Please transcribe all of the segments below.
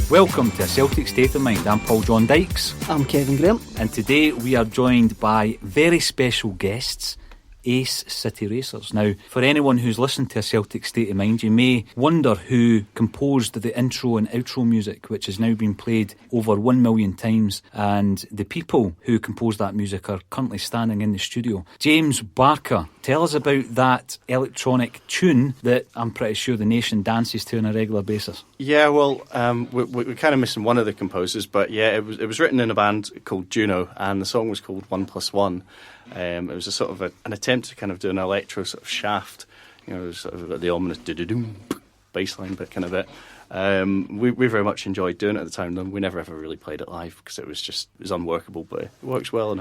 Welcome to Celtic State of Mind. I'm Paul John Dykes. I'm Kevin Graham. And today we are joined by very special guests, Ace City Racers. Now, for anyone who's listened to A Celtic State of Mind, you may wonder who composed the intro and outro music, which has now been played over 1 million times, and the people who composed that music are currently standing in the studio. James Barker, tell us about that electronic tune that I'm pretty sure the nation dances to on a regular basis. Yeah, well, we're kind of missing one of the composers, but yeah, it was written in a band called Juno, and the song was called 1+1. It was a sort of an attempt to kind of do an electro sort of shaft, you know, sort of the ominous do-do-doom bass line bit kind of bit. We very much enjoyed doing it at the time. We never ever really played it live because it was unworkable, but it works well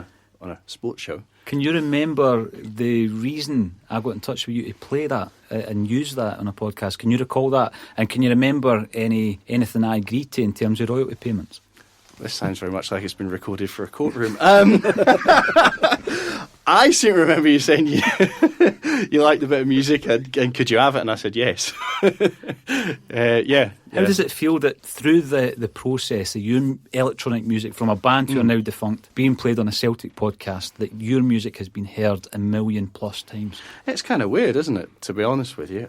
on a sports show. Can you remember the reason I got in touch with you to play that and use that on a podcast? Can you recall that? And can you remember anything I agreed to in terms of royalty payments? This sounds very much like it's been recorded for a courtroom. I seem to remember you saying you liked a bit of music and could you have it? And I said yes. Yeah. How does it feel that through the process of your electronic music from a band who are now defunct being played on a Celtic podcast, that your music has been heard 1 million plus times? It's kind of weird, isn't it, to be honest with you?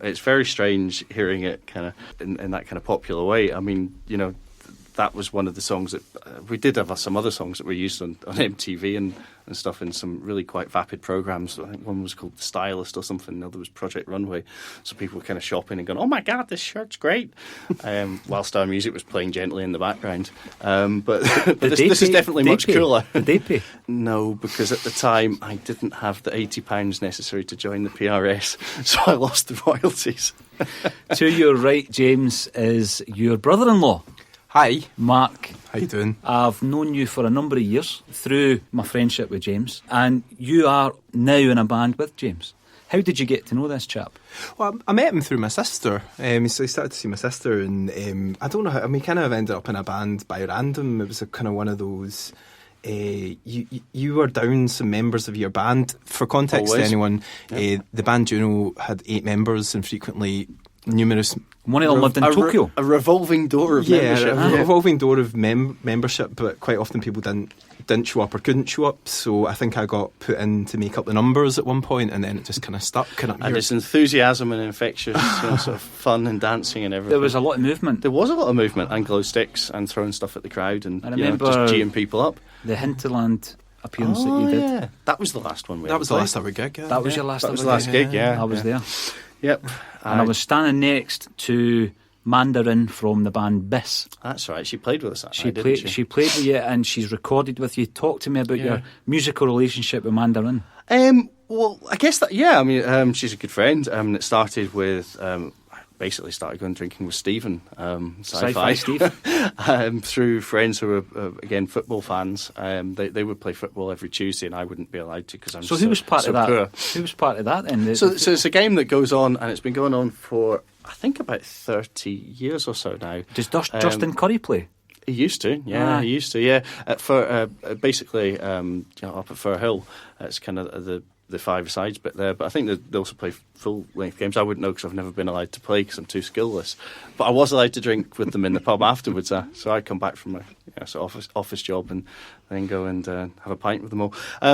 It's very strange hearing it kind of in that kind of popular way. I mean, you know, that was one of the songs that we did have some other songs that were used on MTV and stuff in some really quite vapid programmes. I think one was called The Stylist or something, the other was Project Runway. So people were kind of shopping and going, oh my God, this shirt's great, whilst our music was playing gently in the background. But this is definitely much cooler. Did they pay? No, because at the time I didn't have the £80 necessary to join the PRS, so I lost the royalties. To your right, James, is your brother-in-law. Hi. Mark. How you doing? I've known you for a number of years through my friendship with James, and you are now in a band with James. How did you get to know this chap? Well, I met him through my sister. So I started to see my sister, and I don't know how. I mean, kind of ended up in a band by random. It was kind of one of those. You were down some members of your band. For context, to anyone, the band Juno had 8 members, and frequently numerous. One of them lived in Tokyo. A revolving door of membership. A revolving door of membership, but quite often people didn't show up or couldn't show up. So I think I got put in to make up the numbers at one point, and then it just kind of stuck. And it's enthusiasm and infectious, sort of fun and dancing and everything. There was a lot of movement. There was a lot of movement, and glow sticks and throwing stuff at the crowd and I remember just geeing people up. The Hinterland appearance that you did. Yeah. That was the last one we That was the last ever gig. Yeah. That was your last. That was the last gig. Yeah, I was there. Yep. And I was standing next to Manda from the band Biss. That's right. She played with us that night, didn't she? She played with you and she's recorded with you. Talk to me about your musical relationship with Manda. Well, I guess that, yeah. I mean, she's a good friend. It started with... basically started going drinking with Stephen, Sci-Fi Steve, through friends who were again football fans. They would play football every Tuesday, and I wouldn't be allowed to because I'm so who was part of that? Poor. Who was part of that? Then so it's a game that goes on, and it's been going on for I think about 30 years or so now. Does Justin Curry play? He used to, yeah. He used to, yeah. Basically, up at Fir Hill, it's kind of the 5 sides bit there, but I think they also play full-length games. I wouldn't know because I've never been allowed to play because I'm too skillless. But I was allowed to drink with them in the pub afterwards. So I'd come back from my office job and then go and have a pint with them all.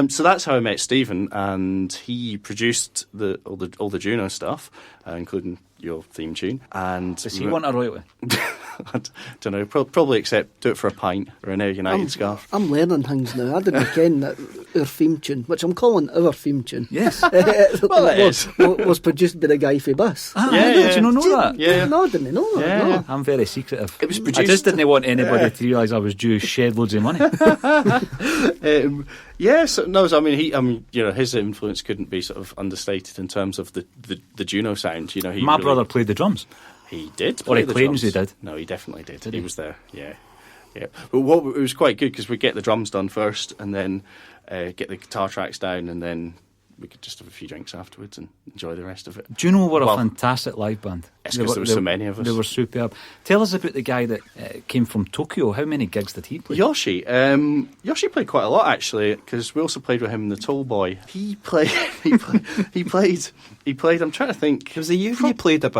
So that's how I met Stephen, and he produced all the Juno stuff, including your theme tune. And does he want a royalty? I don't know. Probably accept do it for a pint or an Air United scarf. I'm learning things now. I didn't ken that our theme tune, which I'm calling our theme tune. Yes. was produced by the guy for Bus. Did you not know that? Yeah. No, I didn't know that. Yeah. No. I'm very secretive. It was produced. I just didn't want anybody to realise I was due shed loads of money. His influence couldn't be sort of understated in terms of the Juno sound. You know, my brother played the drums. He did. Or he claims he did. No, he definitely did. He was there. Yeah. But it was quite good because we get the drums done first, and then get the guitar tracks down, and then we could just have a few drinks afterwards and enjoy the rest of it. Do you know what a fantastic live band? It's because there were so many of us. They were superb. Tell us about the guy that came from Tokyo. How many gigs did he play? Yoshi. Yoshi played quite a lot, actually, because we also played with him in the Tall Boy. He played. I'm trying to think. It was a year you played a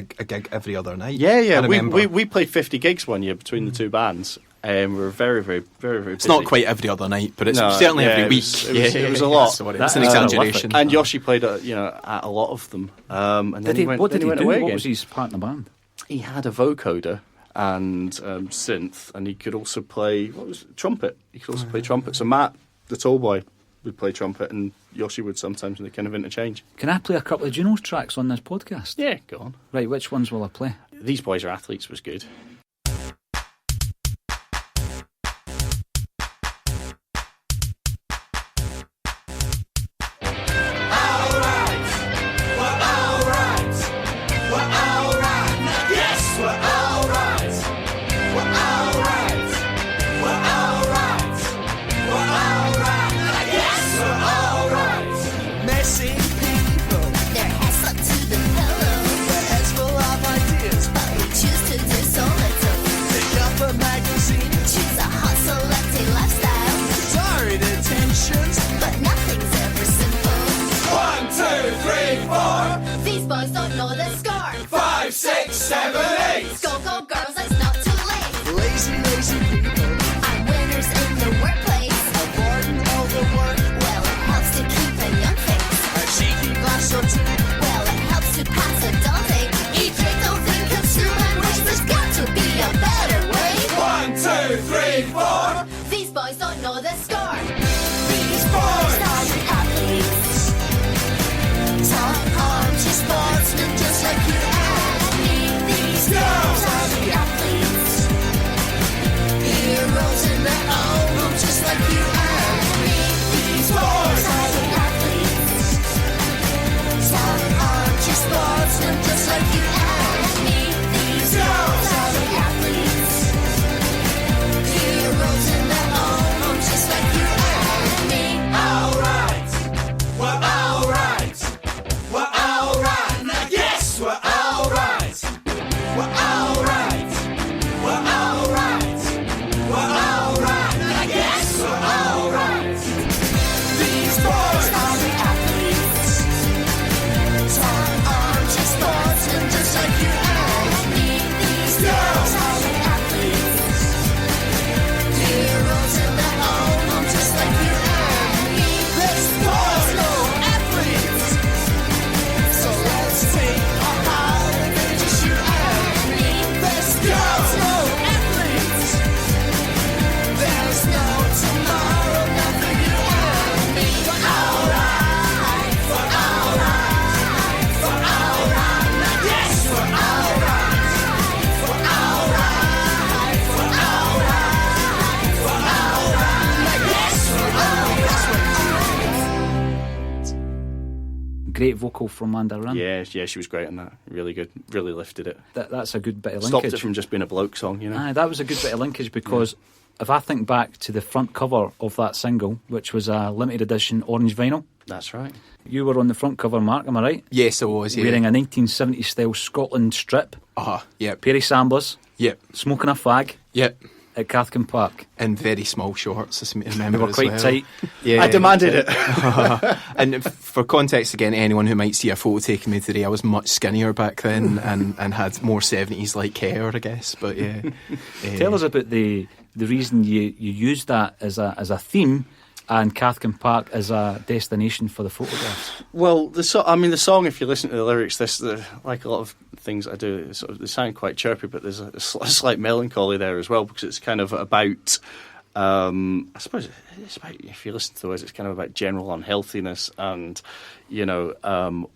gig every other night. Yeah. We played 50 gigs one year between the two bands. We were very, very, very, very busy. It's not quite every other night, but it's certainly every week. It was a lot. It's an exaggeration. And Yoshi played, at a lot of them. And then what did he do? What was his part in the band? He had a vocoder and synth, and he could also play trumpet. He could also play trumpet. So Matt, the tall boy, would play trumpet, and Yoshi would sometimes, and they kind of interchange. Can I play a couple of Juno's tracks on this podcast? Yeah, go on. Right, which ones will I play? These Boys Are Athletes was good. Great vocal from Manda. Yeah, she was great on that. Really good. Really lifted it. That's a good bit of linkage. Stopped it from just being a bloke song, you know. Aye, that was a good bit of linkage because if I think back to the front cover of that single, which was a limited edition orange vinyl. That's right. You were on the front cover, Mark, am I right? Yes, I was, yeah. Wearing a 1970s style Scotland strip. Yep. Pair of samblers. Yep. Smoking a fag. Yep. At Cathkin Park. In very small shorts, I seem to remember. They were quite tight. Yeah, I demanded it. And for context, again, anyone who might see a photo taken me today, I was much skinnier back then and had more 70s like hair, I guess. But yeah. Tell us about the reason you used that as a theme and Cathkin Park as a destination for the photographs. Well, the song, if you listen to the lyrics, like a lot of things I do, they sound quite chirpy, but there's a slight melancholy there as well, because it's kind of about, I suppose, it's about, if you listen to the words, it's kind of about general unhealthiness and, you know,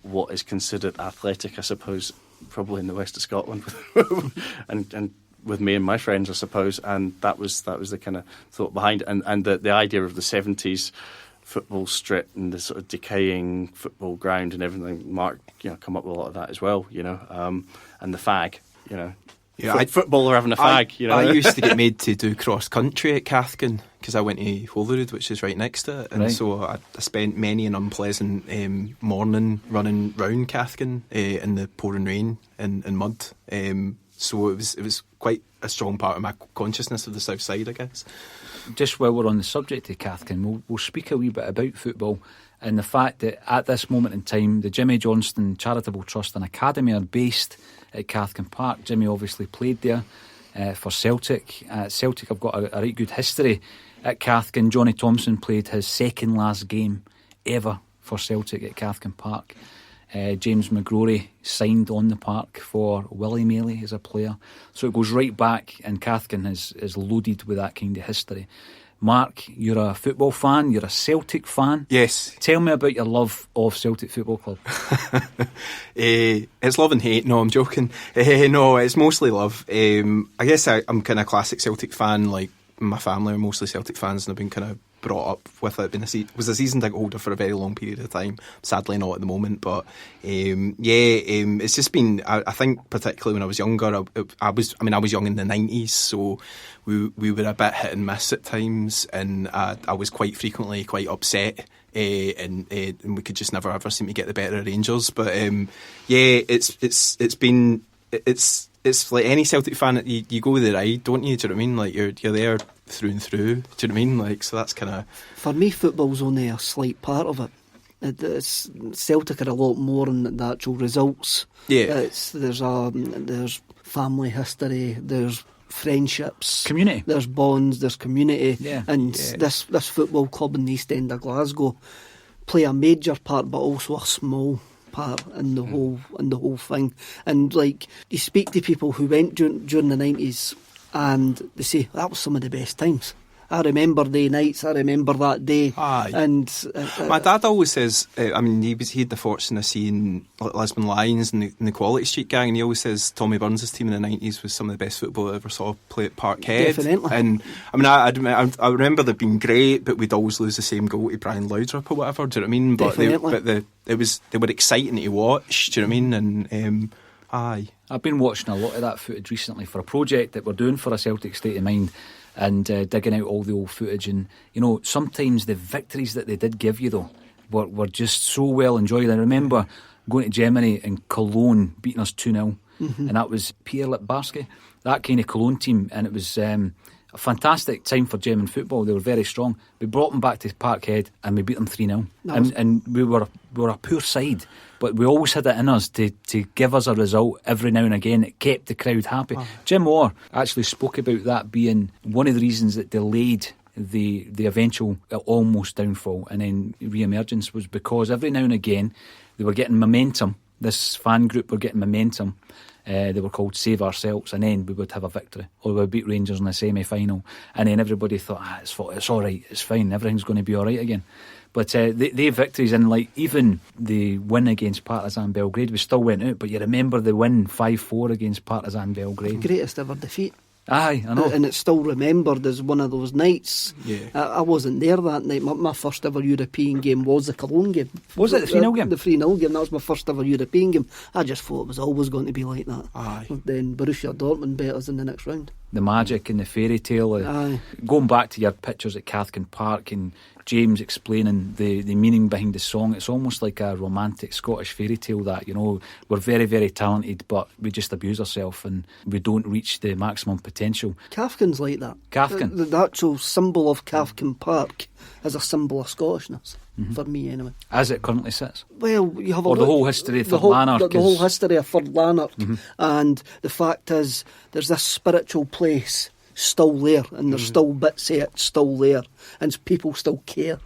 what is considered athletic, I suppose, probably in the west of Scotland, and with me and my friends, I suppose, and that was the kind of thought behind it, and the idea of the 70s football strip and the sort of decaying football ground and everything. Mark, come up with a lot of that as well, and the fag, football or having a fag. I used to get made to do cross country at Cathkin because I went to Holyrood, which is right next to it, and so I spent many an unpleasant morning running round Cathkin in the pouring rain and mud. So it was quite a strong part of my consciousness of the South Side, I guess. Just while we're on the subject of Cathkin, we'll speak a wee bit about football and the fact that at this moment in time, the Jimmy Johnston Charitable Trust and Academy are based at Cathkin Park. Jimmy obviously played there for Celtic. Celtic have got a right good history at Cathkin. Johnny Thompson played his second last game ever for Celtic at Cathkin Park. James McGrory signed on the park for Willie Maley as a player. So it goes right back, and Cathkin is loaded with that kind of history. Mark, you're a football fan, you're a Celtic fan. Yes. Tell me about your love of Celtic Football Club. It's love and hate. No, I'm joking. No, it's mostly love. I guess I'm kind of classic Celtic fan. Like, my family are mostly Celtic fans, and I've been kind of brought up with it. Was a season ticket holder for a very long period of time. Sadly not at the moment, but it's just been, I think particularly when I was younger, I was young in the 90s, so we were a bit hit and miss at times, and I was quite frequently quite upset, and we could just never ever seem to get the better of Rangers. But it's like any Celtic fan, you go the ride, don't you? Do you know what I mean? Like, you're there through and through. Do you know what I mean? Like, so that's kind of... For me, football's only a slight part of it. Celtic are a lot more than the actual results. Yeah. There's family history, there's friendships, community, there's bonds, there's community, This football club in the East End of Glasgow play a major part, but also a small part in the whole thing. And like, you speak to people who went during the 90s, and they say that was some of the best times. I remember day nights. I remember that day. Aye. And my dad always says, he had the fortune of seeing Lisbon Lions and the Quality Street Gang, and he always says Tommy Burns' team in the 90s was some of the best football I ever saw play at Parkhead. Definitely. And I remember them being great, but we'd always lose the same goal to Brian Laudrup or whatever. Do you know what I mean? But they were exciting to watch. Do you know what I mean? And aye. I've been watching a lot of that footage recently for a project that we're doing for a Celtic State of Mind, and digging out all the old footage. And sometimes the victories that they did give you though were just so well enjoyed. I remember going to Germany and Cologne beating us 2-0, and that was Pierre Littbarski, that kind of Cologne team, and it was a fantastic time for German football. They were very strong. We brought them back to Parkhead and we beat them 3-0, and we were a poor side, but we always had it in us to give us a result every now and again. It kept the crowd happy. Jim Orr actually spoke about that being one of the reasons that delayed the eventual almost downfall and then re-emergence, was because every now and again they were getting momentum. This fan group were getting momentum. They were called Save Ourselves, and then we would have a victory, or we would beat Rangers in the semi-final, and then everybody thought, it's all right, it's fine, everything's going to be all right again. But the victories, and like even the win against Partizan Belgrade, we still went out, but you remember the win 5-4 against Partizan Belgrade. Greatest ever defeat. Aye, I know. And it's still remembered as one of those nights. Yeah. I wasn't there that night. My first ever European game was the Cologne game. Was it the 3-0 game? The 3-0 game. That was my first ever European game. I just thought it was always going to be like that. Aye. Then Borussia Dortmund beat us in the next round. The magic and the fairy tale. Aye. Going back to your pictures at Cathkin Park and James explaining the meaning behind the song, it's almost like a romantic Scottish fairy tale that, we're very, very talented, but we just abuse ourselves and we don't reach the maximum potential. Cathkin's like that. Cathkin? The actual symbol of Cathkin Park is a symbol of Scottishness, for me anyway. As it currently sits? Well, you have the whole history of Third Lanark. The whole history of Third Lanark. And the fact is, there's this spiritual place still there, and there's still bits of it still there, and people still care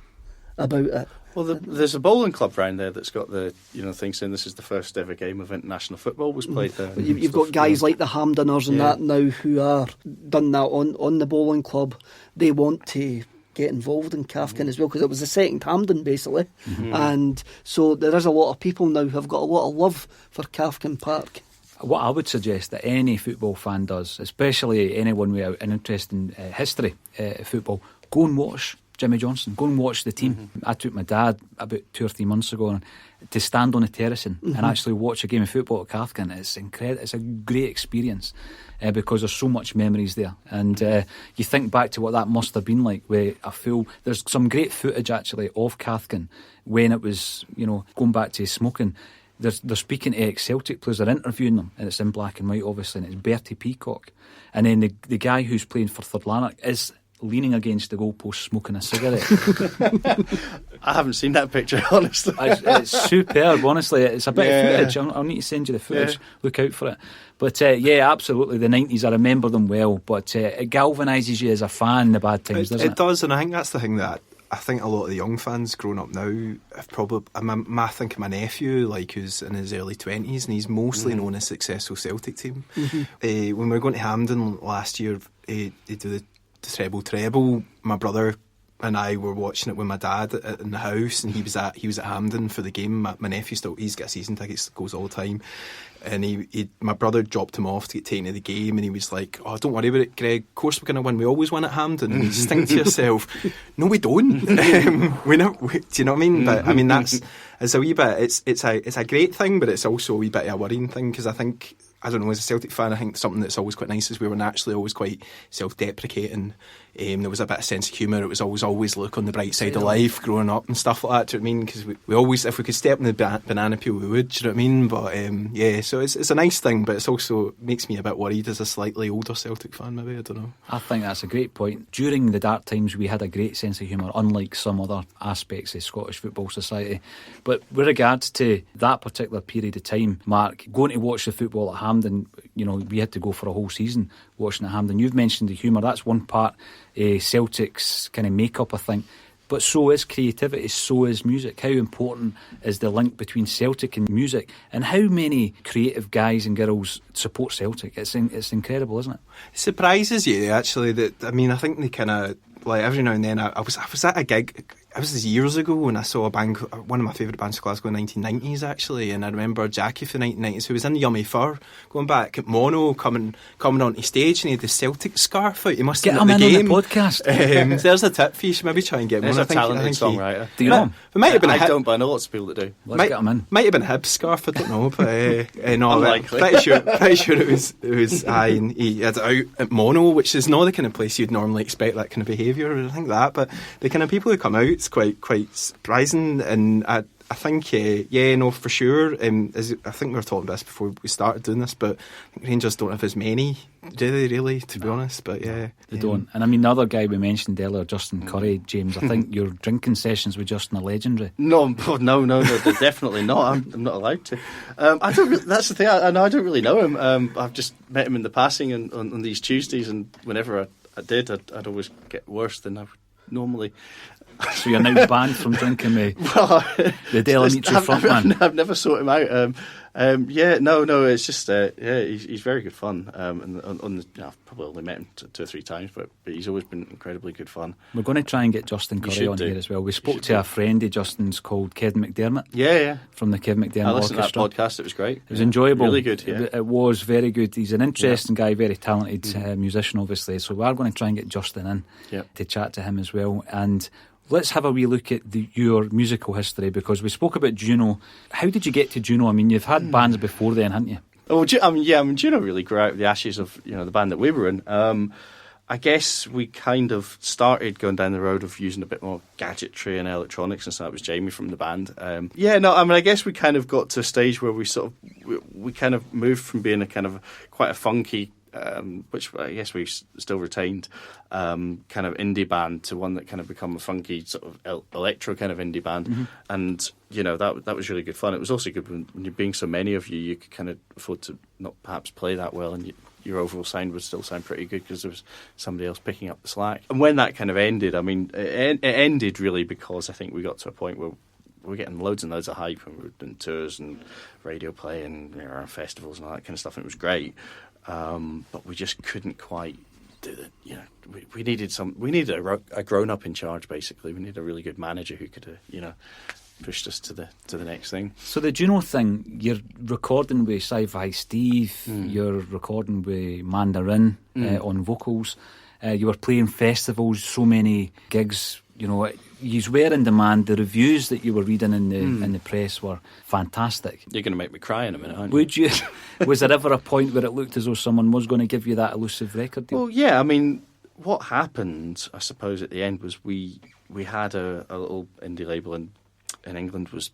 about it. Well, there's a bowling club round there that's got the thing saying this is the first ever game of international football was played there. You've got guys like the Hamdeners and that now who are done that on the bowling club. They want to get involved in Cathkin as well, because it was the second Hampden basically, and so there is a lot of people now who have got a lot of love for Cathkin Park. What I would suggest that any football fan does, especially anyone with an interest in history, football, go and watch Jimmy Johnson. Go and watch the team. I took my dad about 2 or 3 months ago to stand on a terracing and actually watch a game of football at Cathkin. It's incredible. It's a great experience because there's so much memories there. And you think back to what that must have been like with a full... There's some great footage actually of Cathkin when it was, going back to smoking. They're speaking to ex-Celtic players, they're interviewing them, and it's in black and white obviously, and it's Bertie Peacock. And then the guy who's playing for Third Lanark is leaning against the goalpost smoking a cigarette. I haven't seen that picture, honestly. It's superb, honestly. It's a bit of footage. I'll need to send you the footage. Yeah. Look out for it. But absolutely, the 90s, I remember them well. But it galvanises you as a fan in the bad times, doesn't it? It does, and I think that's the thing that I think a lot of the young fans growing up now have probably... I think of my nephew, who's in his early 20s, and he's mostly known as successful Celtic team. When we were going to Hampden last year to do the treble, my brother and I were watching it with my dad in the house, and he was at Hampden for the game. My nephew he's got season tickets, goes all the time, and my brother dropped him off to get taken to the game, and he was like, "Oh, don't worry about it, Greg. Of course we're going to win. We always win at Hampden." And you just think to yourself, "No, we don't. Do you know what I mean?" But I mean it's a wee bit. It's a great thing, but it's also a wee bit of a worrying thing, because I think, I don't know, as a Celtic fan, I think something that's always quite nice is we were naturally always quite self-deprecating. There was a bit of sense of humour. It was always look on the bright side of life growing up and stuff like that. Do you know what I mean? Because we always, if we could step on the banana peel, we would. Do you know what I mean? But so it's a nice thing, but it's also makes me a bit worried as a slightly older Celtic fan. Maybe, I don't know. I think that's a great point. During the dark times, we had a great sense of humour, unlike some other aspects of Scottish Football Society. But with regards to that particular period of time, Mark, going to watch the football at Hampden, we had to go for a whole season watching at Hampden. You've mentioned the humour. That's one part. Celtic's kind of makeup, I think, but so is creativity, so is music. How important is the link between Celtic and music, and how many creative guys and girls support Celtic? It's incredible, isn't it? It surprises you, actually. That I think they kind of, every now and then I was at a gig. It was years ago when I saw a band, one of my favourite bands of Glasgow in the 1990s, actually, and I remember Jackie from the 1990s, who was in Yummy Fur, going back at Mono, coming onto stage, and he had the Celtic scarf out. He must have get him at the in game. On the podcast. There's a tip for you. Should maybe try and get him. He's a talented songwriter. Do you know him? It might have been I don't, but I know lots of people that do. Let's get him in. Might have been Hibs scarf, I don't know, but no, unlikely. Pretty sure it was. And he had it out at Mono, which is not the kind of place you'd normally expect that kind of behaviour or anything like that. But the kind of people who come out, it's quite surprising, and I think, for sure. I think we were talking about this before we started doing this, but I think Rangers don't have as many, do they, really, to be honest? But they don't. And I mean, the other guy we mentioned earlier, Justin Curry, James, I think your drinking sessions with Justin are legendary. No, they're definitely not. I'm not allowed to. I don't. That's the thing. I don't really know him. I've just met him in the passing on these Tuesdays, and whenever I did, I'd always get worse than I would normally. So you're now banned from drinking the Delamitri frontman. I've never sought him out. It's just he's very good fun. And I've probably only met him 2 or 3 times, but he's always been incredibly good fun. We're going to try and get Justin Curry on here as well. We spoke to a friend of Justin's called Kevin McDermott. Yeah. From the Kevin McDermott I listened Orchestra. to that podcast. It was great. It was enjoyable. Really good. Yeah. It was very good. He's an interesting guy, very talented musician, obviously. So we are going to try and get Justin in to chat to him as well. And let's have a wee look at your musical history, because we spoke about Juno. How did you get to Juno? I mean, you've had bands before then, haven't you? Oh, Juno really grew out of the ashes of the band that we were in. I guess we kind of started going down the road of using a bit more gadgetry and electronics, and so that was Jamie from the band. I guess we kind of got to a stage where we kind of moved from being a kind of quite a funky, which I guess we still retained, kind of indie band, to one that kind of become a funky sort of electro kind of indie band. And that was really good fun. It was also good when you're being so many of you, you could kind of afford to not perhaps play that well, and your overall sound would still sound pretty good because there was somebody else picking up the slack. And when that kind of ended, I mean, it ended really because I think we got to a point where we were getting loads and loads of hype, and we were doing tours and radio play and festivals and all that kind of stuff, and it was great. But we just couldn't quite do it. We needed a grown up in charge, basically. We needed a really good manager who could pushed us to the next thing. So the Juno thing, you're recording with Sci-Fi Steve, you're recording with Manda on vocals, you were playing festivals, so many gigs You know, you were in demand. The reviews that you were reading in the press were fantastic. You're going to make me cry in a minute, aren't you? Would you? Was there ever a point where it looked as though someone was going to give you that elusive record deal? Well, yeah. I mean, what happened, I suppose, at the end was we had a little indie label in England was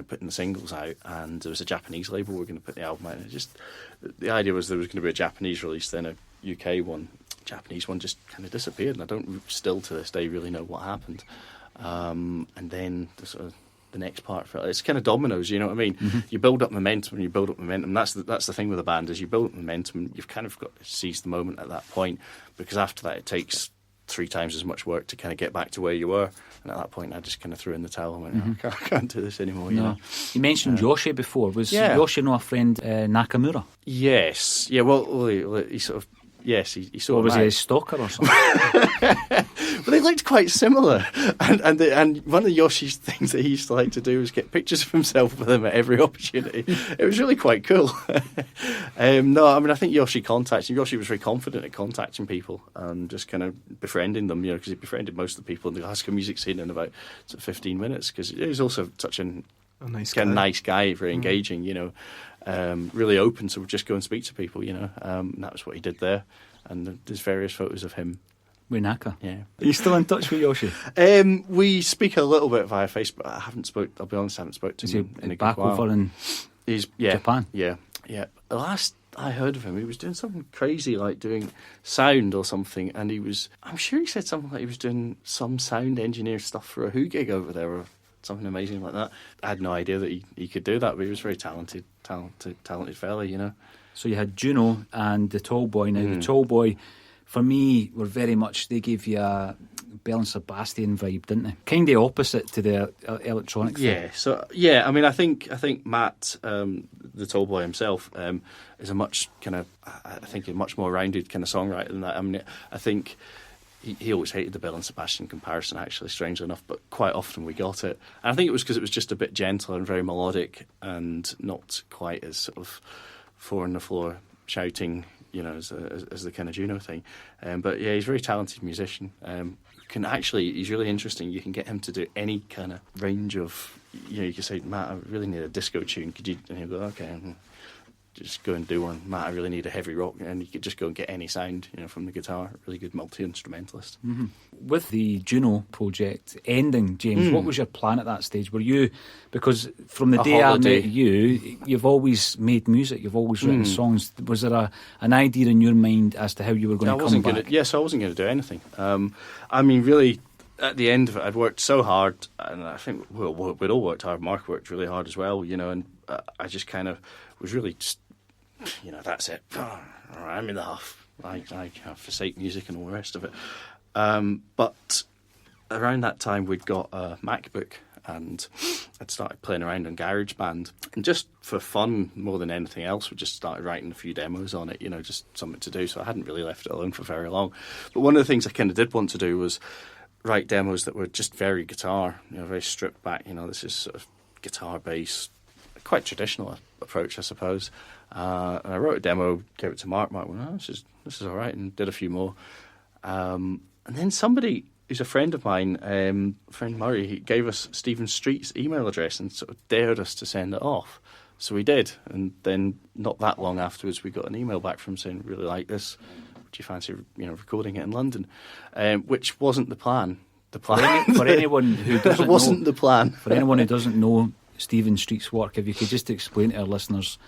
putting the singles out, and there was a Japanese label we were going to put the album out. And the idea was there was going to be a Japanese release, then a UK one. Japanese one just kind of disappeared, and I don't still to this day really know what happened. And then the next part, it's kind of dominoes, you know what I mean? Mm-hmm. You build up momentum, and you build up momentum. That's the thing with a band, is you build up momentum, and you've kind of got to seize the moment at that point, because after that it takes 3 times as much work to kind of get back to where you were. And at that point I just kind of threw in the towel and went, I can't do this anymore. You know? You mentioned Yoshi before. Was Yoshi not a friend Nakamura? Yes. Yeah, well he sort of... Yes, he sort of... Was he a stalker or something? Well, they looked quite similar. And one of Yoshi's things that he used to like to do was get pictures of himself with him at every opportunity. It was really quite cool. No, I mean, I think Yoshi was very confident at contacting people and just kind of befriending them, because he befriended most of the people in the Glasgow music scene in about 15 minutes, because he's also such a nice guy, very engaging, really open to just go and speak to people, and that was what he did there. And there's various photos of him. With Naka? Yeah. Are you still in touch with Yoshi? We speak a little bit via Facebook. I'll be honest, I haven't spoken to him in a good while. Over in Japan? Yeah. The last I heard of him, he was doing something crazy, like doing sound or something, and I'm sure he said something like he was doing some sound engineer stuff for a Who gig over there, or something amazing like that. I had no idea that he could do that, but he was a very talented fella, So you had Juno and the Tall Boy. Now, the Tall Boy, for me, they gave you a Bell and Sebastian vibe, didn't they? Kind of opposite to the electronic thing. Yeah, so, yeah, I mean, I think Matt, the Tall Boy himself, is a much more rounded kind of songwriter than that. I mean, I think... He always hated the Bell and Sebastian comparison, actually, strangely enough, but quite often we got it. And I think it was because it was just a bit gentler and very melodic and not quite as sort of four on the floor shouting, as the kind of Juno thing. But yeah, he's a very talented musician. He's really interesting. You can get him to do any kind of range of, you can say, Matt, I really need a disco tune. Could you? And he'll go, okay. Just go and do one. Matt, I really need a heavy rock, and you could just go and get any sound, from the guitar. Really good multi-instrumentalist. Mm-hmm. With the Juno project ending, James, what was your plan at that stage? Were you, because from the day I met you, you've always made music, you've always written songs. Was there an idea in your mind as to how you were going to come back? I wasn't going to do anything. I mean, really, at the end of it, I'd worked so hard, and I think we'd all worked hard. Mark worked really hard as well, and I just kind of was really just, that's it. Oh, all right, I'm in the huff. I forsake music and all the rest of it. But around that time, we'd got a MacBook, and I'd started playing around on GarageBand. And just for fun, more than anything else, we just started writing a few demos on it, just something to do. So I hadn't really left it alone for very long. But one of the things I kind of did want to do was write demos that were just very guitar, very stripped back. This is sort of guitar bass, quite traditional approach, I suppose. And I wrote a demo, gave it to Mark. Mark went, this is all right, and did a few more. And then somebody who's a friend of mine, friend Murray, he gave us Stephen Street's email address and sort of dared us to send it off. So we did. And then not that long afterwards, we got an email back from him saying, really like this. Would you fancy, recording it in London? Which wasn't the plan. For anyone who doesn't wasn't the plan. For anyone who doesn't know Stephen Street's work, if you could just explain to our listeners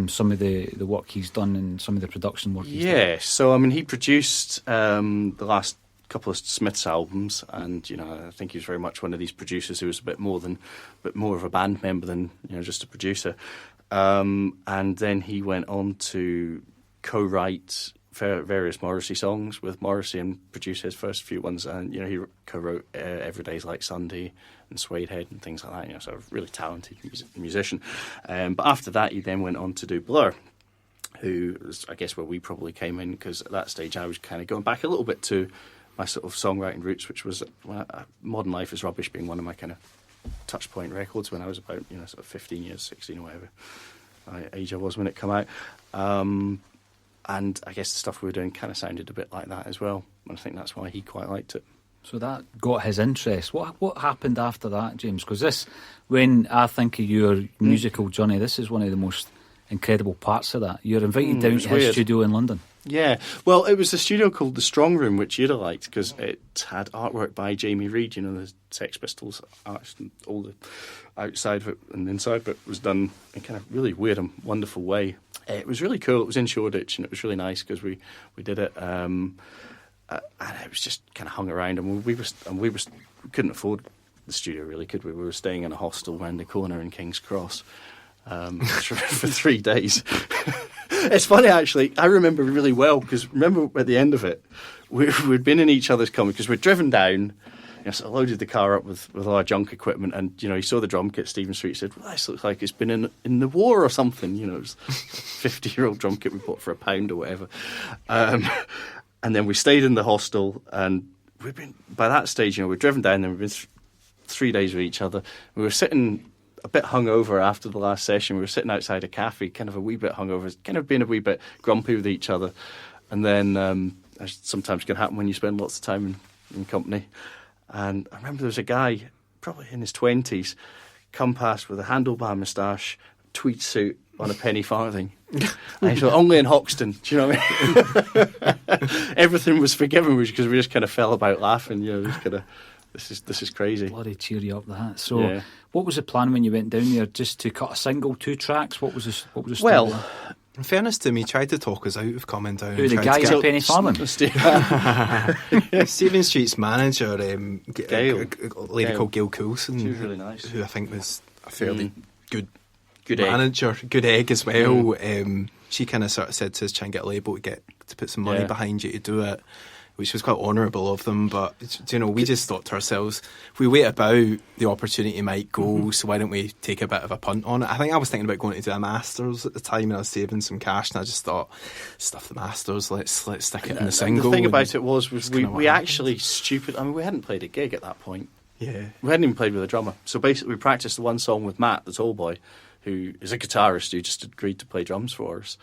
some of the work he's done and some of the production work he's done. Yeah, so I mean, he produced the last couple of Smiths albums, and I think he was very much one of these producers who was a bit more of a band member than just a producer. And then he went on to co-write various Morrissey songs with Morrissey and produce his first few ones, and he co-wrote Every Day's Like Sunday and Suede Head and things like that. So a really talented musician. But after that, he then went on to do Blur, who is, I guess, where we probably came in, because at that stage I was kind of going back a little bit to my sort of songwriting roots, which was Modern Life is Rubbish being one of my kind of touch point records when I was about sort of 15 years, 16 or whatever age I was when it came out. And I guess the stuff we were doing kind of sounded a bit like that as well. And I think that's why he quite liked it. So that got his interest. What happened after that, James? Because when I think of your musical journey, this is one of the most incredible parts of that. You're invited down to his studio in London. Yeah, well, it was a studio called The Strong Room, which you'd have liked, because it had artwork by Jamie Reid, the Sex Pistols arts, and all the outside of it and inside of it was done in kind of really weird and wonderful way. It was really cool. It was in Shoreditch, and it was really nice because we did it. And it was just kind of hung around, and we couldn't afford the studio, really, could we? We were staying in a hostel round the corner in King's Cross for 3 days. It's funny, actually. I remember really well, because remember at the end of it, we'd been in each other's company because we'd driven down. So I loaded the car up with all our junk equipment, and he saw the drum kit, Stephen Street, said, "Well, this looks like it's been in the war or something." It was a 50-year-old drum kit we bought for £1 or whatever. And then we stayed in the hostel, and we'd been, by that stage, we'd driven down, and we'd been 3 days with each other. We were sitting a bit hungover after the last session. We were sitting outside a cafe, kind of a wee bit hungover, kind of being a wee bit grumpy with each other. And then, as sometimes can happen when you spend lots of time in company. And I remember there was a guy, probably in his 20s, come past with a handlebar moustache, tweed suit on a penny farthing. And he thought, only in Hoxton, do you know what I mean? Everything was forgiven because we just kind of fell about laughing, just kind of, this is crazy. Bloody cheer you up, that. So what was the plan when you went down there? Just to cut a single, 2 tracks? What was the story? Well, in fairness to him, he tried to talk us out of coming down. Who, the guy at Penny Farthing? Stephen Street's manager, a lady called Gail Coulson. She was really nice. Who I think was a fairly good manager. Egg. Good egg as well. She kind of sort of said to us, try and get a label to put some money behind you to do it, which was quite honourable of them. But, we just thought to ourselves, if we wait about, the opportunity might go, so why don't we take a bit of a punt on it? I think I was thinking about going to do a Masters at the time, and I was saving some cash, and I just thought, stuff the Masters, let's stick it in the single. The thing about it was we actually we hadn't played a gig at that point. Yeah. We hadn't even played with a drummer. So basically we practiced the one song with Matt, the tall boy, who is a guitarist who just agreed to play drums for us.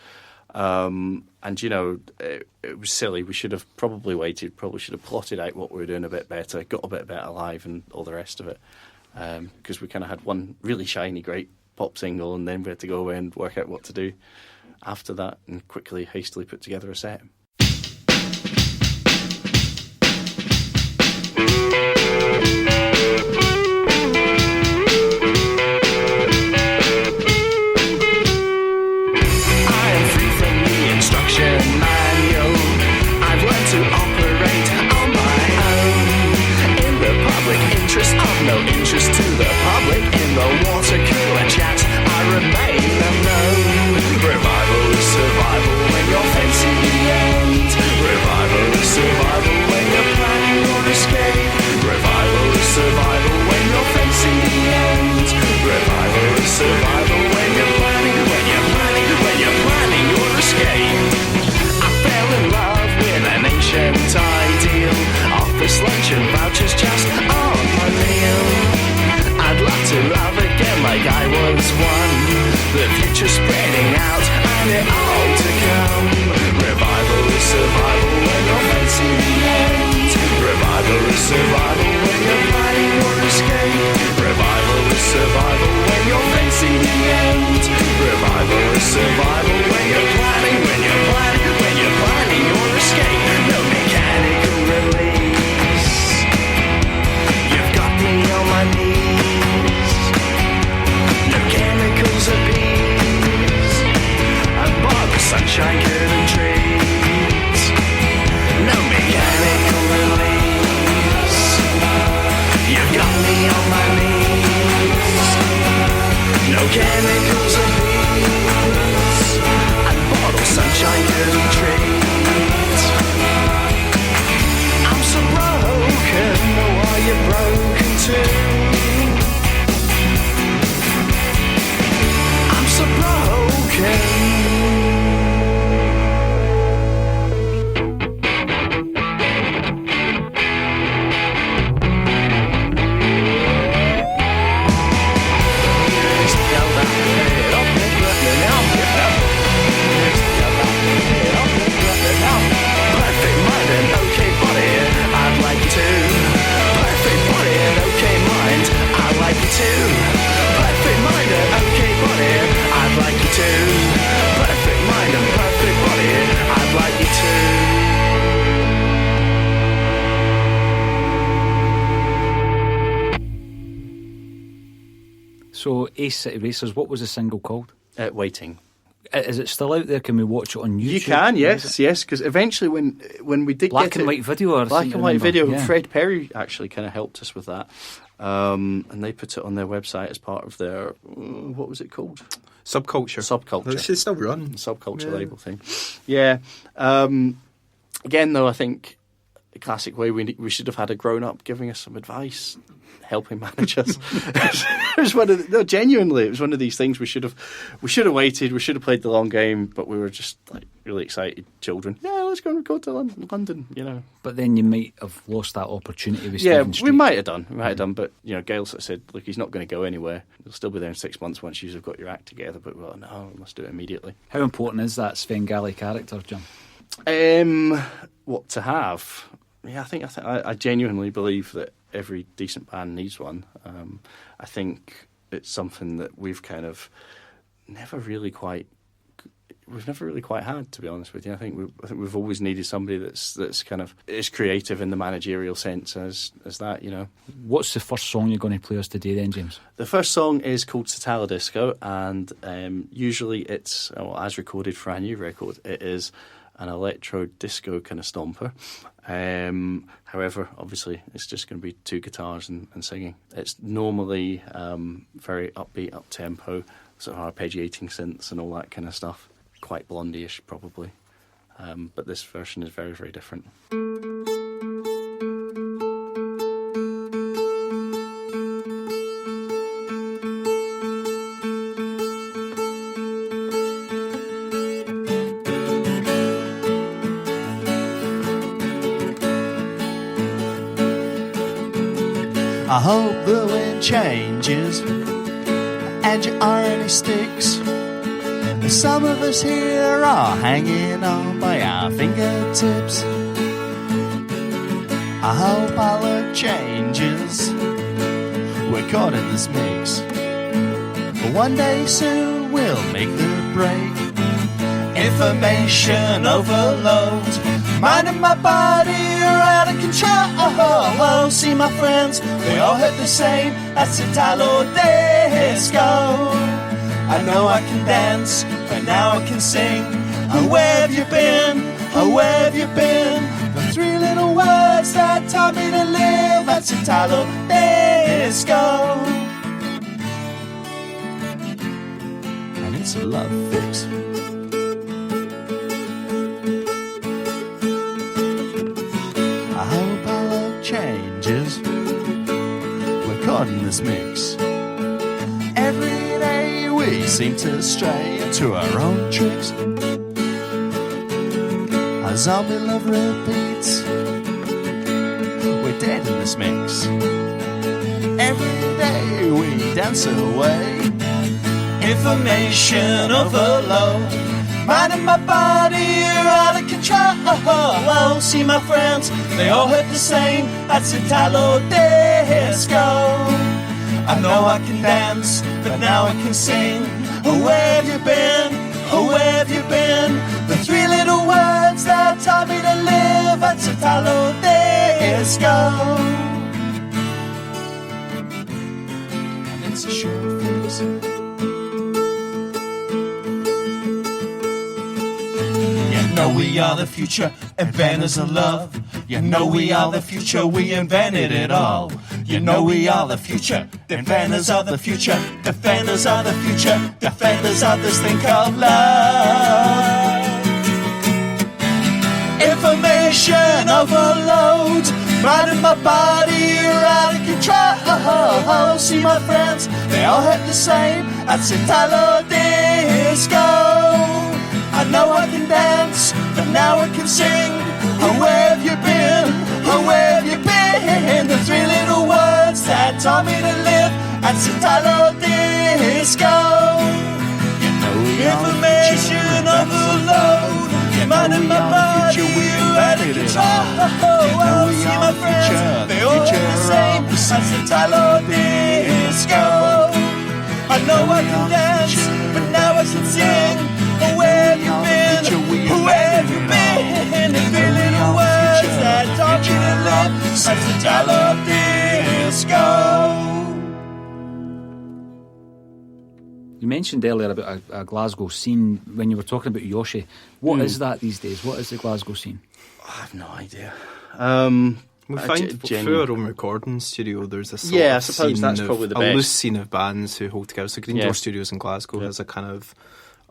And it was silly. We should have probably waited. Probably should have plotted out what we were doing a bit better, got a bit better live, and all the rest of it. Because we kind of had one really shiny, great pop single, and then we had to go away and work out what to do after that, and hastily put together a set. No interest to the public in the water cooler chat. I remain unknown. Revival is survival when you're facing the end. Revival is survival when you're planning your escape. Revival is survival when you're facing the end. Revival is survival when you're planning your escape. I fell in love with an ancient ideal. Office lunch and vouchers just aren't my meal. I'd love to love again like I was one. The future's spreading out and it all to come. Revival is survival when you're facing the end. Revival is survival when you're planning your escape. Revival is survival when you're facing the end. Revival is survival when you're planning your escape. No mechanical release. You've got me on my knees. No chemicals of peace. And by the sunshine curtain trees. No mechanical release. You've got me on my knees. No chemicals of peace. And bottle sunshine curtain trees. I'm so broken. Oh, are you broken too? I'm so broken. Perfect mind and okay body, I'd like to Ace City Racers, what was the single called? Waiting. Is it still out there? Can we watch it on YouTube? You can, yes, because eventually when we did black and white video, or black and white video, yeah. Fred Perry actually kind of helped us with that, and they put it on their website as part of their what was it called? Subculture. It should still run. Subculture label thing. Yeah. Again, though, I think the classic way we should have had a grown up giving us some advice, helping manage us. It was genuinely, it was one of these things we should have waited. We should have played the long game, but we were just like really excited children. Yeah, let's go and record to London. You know. But then you might have lost that opportunity with yeah, Stephen Street. we might have done. But you know, Gail sort of said, look, he's not going to go anywhere. He'll still be there in 6 months once you've got your act together. But well, no, we must do it immediately. How important is that Svengali character, John? What to have? Yeah, I genuinely believe that every decent band needs one. I think it's something that we've kind of never really quite had, to be honest with you. I think we've always needed somebody that's kind of as creative in the managerial sense as that, you know. What's the first song you're going to play us today then, James? The first song is called Satala Disco, and usually it's, as recorded for our new record, it is an electro disco kind of stomper. However, obviously, it's just going to be 2 guitars and singing. It's normally very upbeat, up-tempo, sort of arpeggiating synths and all that kind of stuff. Quite blondie-ish, probably. But this version is very, very different. I hope the wind changes and your irony sticks. Some of us here are hanging on by our fingertips. I hope our luck changes. We're caught in this mix, but one day soon we'll make the break. Information overload, mind and my body are out of control. See my friends, they all hurt the same. That's Italo Disco. I know I can dance, but now I can sing. Oh, where have you been? Oh, where have you been? The 3 little words that taught me to live. That's Italo Disco. And it's a love fix. I hope our luck changes. We're caught in this mix. Every day we seem to stray into our own tricks. Our zombie love repeats. We're dead in this mix. Every day we dance away. Information overload, mind and my body are out of control. See my friends, they all hurt the same. That's Italo Disco. I know I can dance, but now I can sing. Oh, where have you been? Oh, where have you been? The 3 little words that taught me to live. That's Italo Disco. And it's a sure fix. You know we are the future, inventors of love. You know we are the future, we invented it all. You know we are the future, inventors of the future, defenders of the future, defenders of this thing called love. Information overload, mind and my body are out of control. See my friends, they all hurt the same. That's Italo Disco. I know I can dance, but now I can sing. Oh, where have you been? Oh, where have you been? The 3 little words that taught me to live. That's Italo Disco. You know information overload, mind and my body are out of control. See my friends, they all look the same. That's Italo Disco. I know I can dance, but now I can sing. Oh, where have you been? Oh, where have you been? The 3 little words that taught you to live. That's Italo Disco. You mentioned earlier about a Glasgow scene when you were talking about Yoshi. What is that these days? What is the Glasgow scene? I have no idea. We find through our own recording studio, there's a sort I of suppose scene that's of, probably the a best. loose scene of bands who hold together. So Green Door Studios in Glasgow has a kind of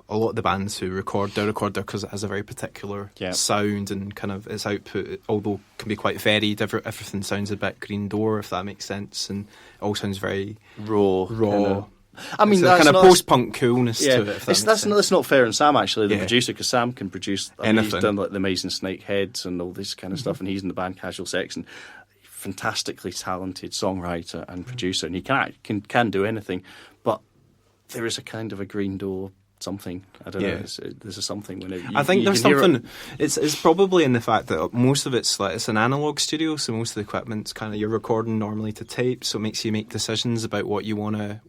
a lot of the bands who record there because it has a very particular sound and kind of its output, although can be quite varied. Everything sounds a bit Green Door, if that makes sense, and it all sounds very raw. Kinda, I mean, it's that's a kind of not- post-punk coolness to it. If that's not fair on Sam, actually, the producer, because Sam can produce. I mean, Anything. he's done like the Amazing Snakeheads and all this kind of stuff, and he's in the band Casual Sex, and fantastically talented songwriter and producer, and he can do anything. But there is a kind of a Green Door something. I don't know. There's a something when I think there's can hear something. It's probably in the fact that most of it's like it's an analog studio, so most of the equipment's kind of you're recording normally to tape, so it makes you make decisions about what you want to.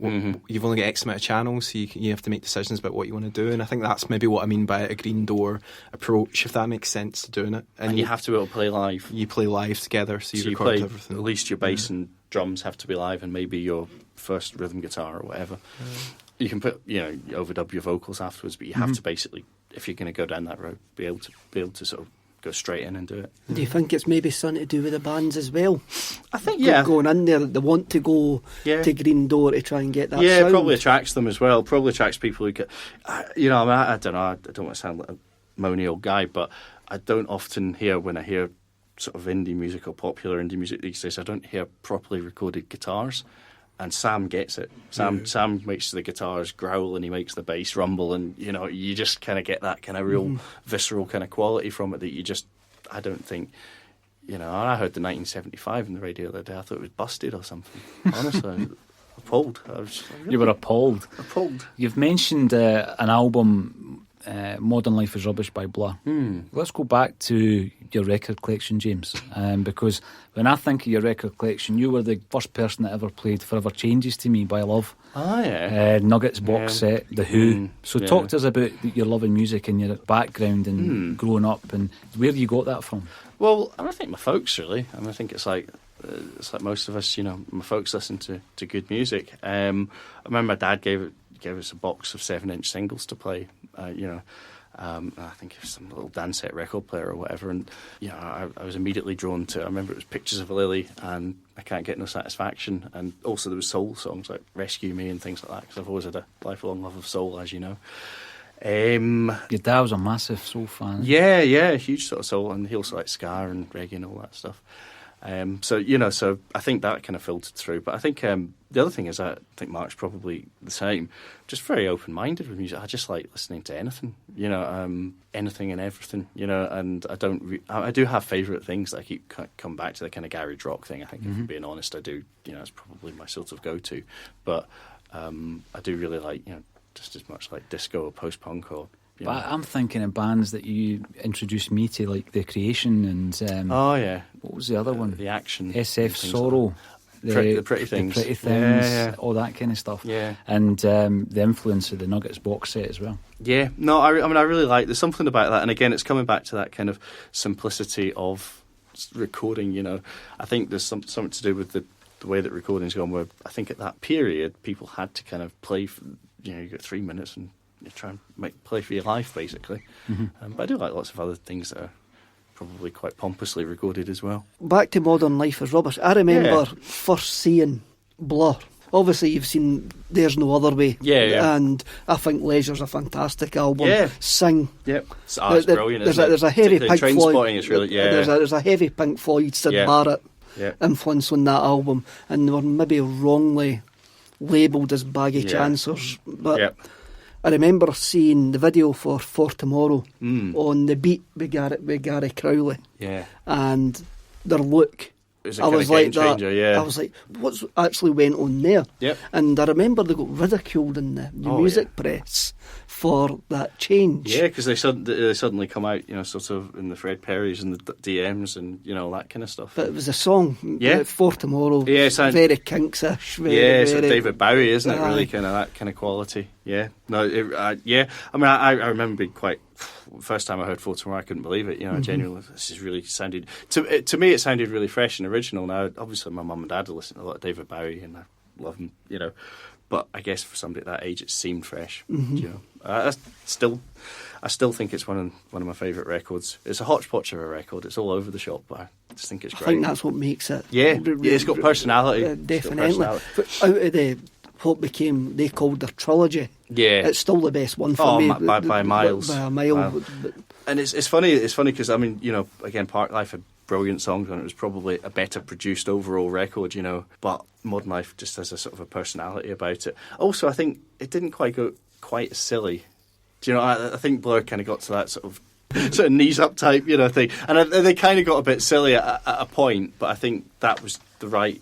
You've only got X amount of channels, so you have to make decisions about what you want to do, and I think that's maybe what I mean by a Green Door approach, if that makes sense to doing it. And you have to be able to play live. You play live together, so you record play, everything. At least your bass and drums have to be live, and maybe your first rhythm guitar or whatever. You can put, you overdub your vocals afterwards, but you have to basically, if you're going to go down that road, be able to sort of go straight in and do it. Do you think it's maybe something to do with the bands as well? I think, Going in there, they want to go to Green Door to try and get that sound. it probably attracts them as well. Probably attracts people who get, I don't know, I don't want to sound like a moany old guy, but I don't often hear, when I hear sort of indie music or popular indie music these days, I don't hear properly recorded guitars. And Sam gets it. Sam makes the guitars growl and he makes the bass rumble, and you just kind of get that kind of real visceral kind of quality from it that you just, I don't think, I heard the 1975 in the radio the other day. I thought it was busted or something. Honestly, appalled. You were appalled. Appalled. You've mentioned an album, Modern Life is Rubbish by Blur. Let's go back to your record collection, James, because when I think of your record collection, you were the first person that ever played Forever Changes to Me by Love. Nuggets box set, The Who. So talk to us about your love in music and your background and growing up, and where you got that from. Well, I think my folks, really. I think it's like most of us, my folks listen to good music. I remember my dad gave us a box of 7-inch singles to play, I think it was some little dance set record player or whatever, and I was immediately drawn to. I remember it was Pictures of a Lily and I Can't Get No Satisfaction, and also there was soul songs like Rescue Me and things like that, because I've always had a lifelong love of soul, as you know. Your dad was a massive soul fan. Yeah, huge sort of soul, and he also liked ska and reggae and all that stuff. So I think that kind of filtered through. But I think the other thing is, I think Mark's probably the same. Just very open-minded with music. I just like listening to anything, anything and everything, and I do have favourite things that I keep come back to, the kind of garage rock thing. I think, if I'm being honest, I do, it's probably my sort of go-to. But I do really like, just as much like disco or post-punk or... But I'm thinking of bands that you introduced me to, like The Creation and... what was the other one? The Action. SF Sorrow. Like the Pretty Things. The Pretty Things, all that kind of stuff. Yeah. And the influence of the Nuggets box set as well. Yeah. No, I really like... There's something about that. And again, it's coming back to that kind of simplicity of recording, I think there's something to do with the way that recording's gone, where I think at that period, people had to kind of play... you got 3 minutes and... you try and play for your life, basically. But I do like lots of other things that are probably quite pompously recorded as well. Back to Modern Life is Rubbish. I remember first seeing Blur. Obviously, you've seen There's No Other Way. Yeah. And I think Leisure's a fantastic album. Yeah. Sing. Yep. It's brilliant, isn't it? There's a heavy Pink Train Floyd. Spotting is really, There's a heavy Pink Floyd, Sid Barrett influence on that album. And they were maybe wrongly labelled as baggy chancers. But I remember seeing the video for Tomorrow on The Beat with Gary Crowley. Yeah. And their look. I was like that. I was like, what's actually went on there? Yep. And I remember they got ridiculed in the music press for that change. Yeah, because they suddenly come out, sort of in the Fred Perrys and the DMs and, all that kind of stuff. But it was a song, For Tomorrow, very Kinks-ish. It's like David Bowie, isn't it? Really kind of that kind of quality. Yeah. No, I remember being quite... First time I heard For Tomorrow, I couldn't believe it. Genuinely, this is really sounded... To me, it sounded really fresh and original. Now, obviously, my mum and dad listen to a lot of David Bowie, and I love him, but I guess for somebody at that age, it seemed fresh. You know, I still think it's one of my favourite records. It's a hodgepodge of a record. It's all over the shop, but I just think it's great. I think that's what makes it. Yeah, it's got personality. Definitely. But out of what became, they called their trilogy. Yeah, it's still the best one for me by miles. By a mile. Wow. And it's funny because I mean, you know, again, Parklife had brilliant songs and it was probably a better produced overall record, you know, but Modern Life just has a sort of a personality about it. Also, I think it didn't quite go quite as silly. Do you know, I think Blur kind of got to that sort of knees up type, you know, thing, and they kind of got a bit silly at a point, but I think that was the right.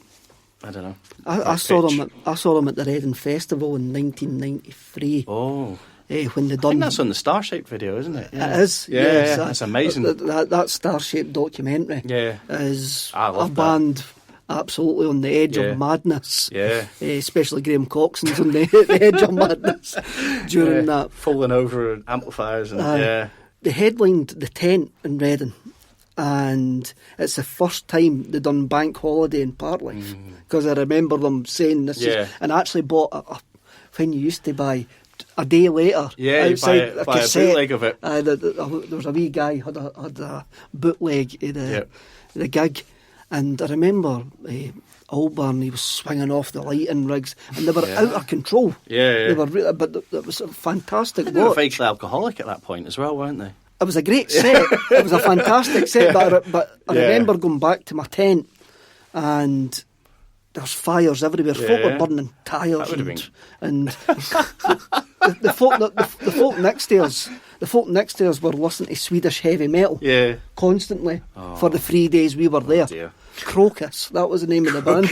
I don't know. I saw them at the Reading Festival in 1993. Oh. When they done. I think that's on the Star-Shaped video, isn't it? Yeah. It is. Yeah, yes, that's amazing. That Star-Shaped documentary is a band absolutely on the edge of madness. Yeah. Especially Graham Coxon's on the edge of madness during that. Falling over amplifiers and They headlined the Tent in Reading, and it's the first time they done Bank Holiday in Parklife, because I remember them saying this and I actually bought when you used to buy a day later outside buy a bootleg of it. There was a wee guy had a bootleg of the gig, and I remember Albarn, he was swinging off the lighting rigs, and they were out of control. They were really, but it was a fantastic watch. They were vaguely alcoholic at that point as well, weren't they? It was a great set. It was a fantastic set, but I remember going back to my tent and there's fires everywhere. Folk were burning tyres and the folk next to us. The folk next to us were listening to Swedish heavy metal constantly for the 3 days we were there. Dear. Crocus, that was the name of the band.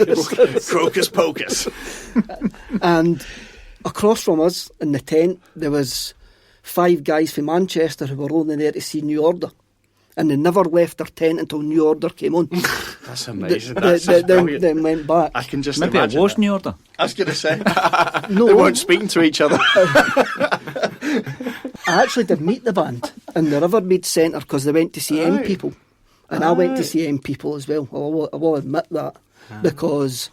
Crocus Pocus. And across from us in the tent there was 5 guys from Manchester who were only there to see New Order, and they never left their tent until New Order came on. That's amazing. Brilliant. Then went back. I can just maybe imagine it was that. New Order. I was going to say no, they weren't speaking to each other. I actually did meet the band in the Rivermead Centre because they went to see M People, and I went to see M People as well. I will admit that because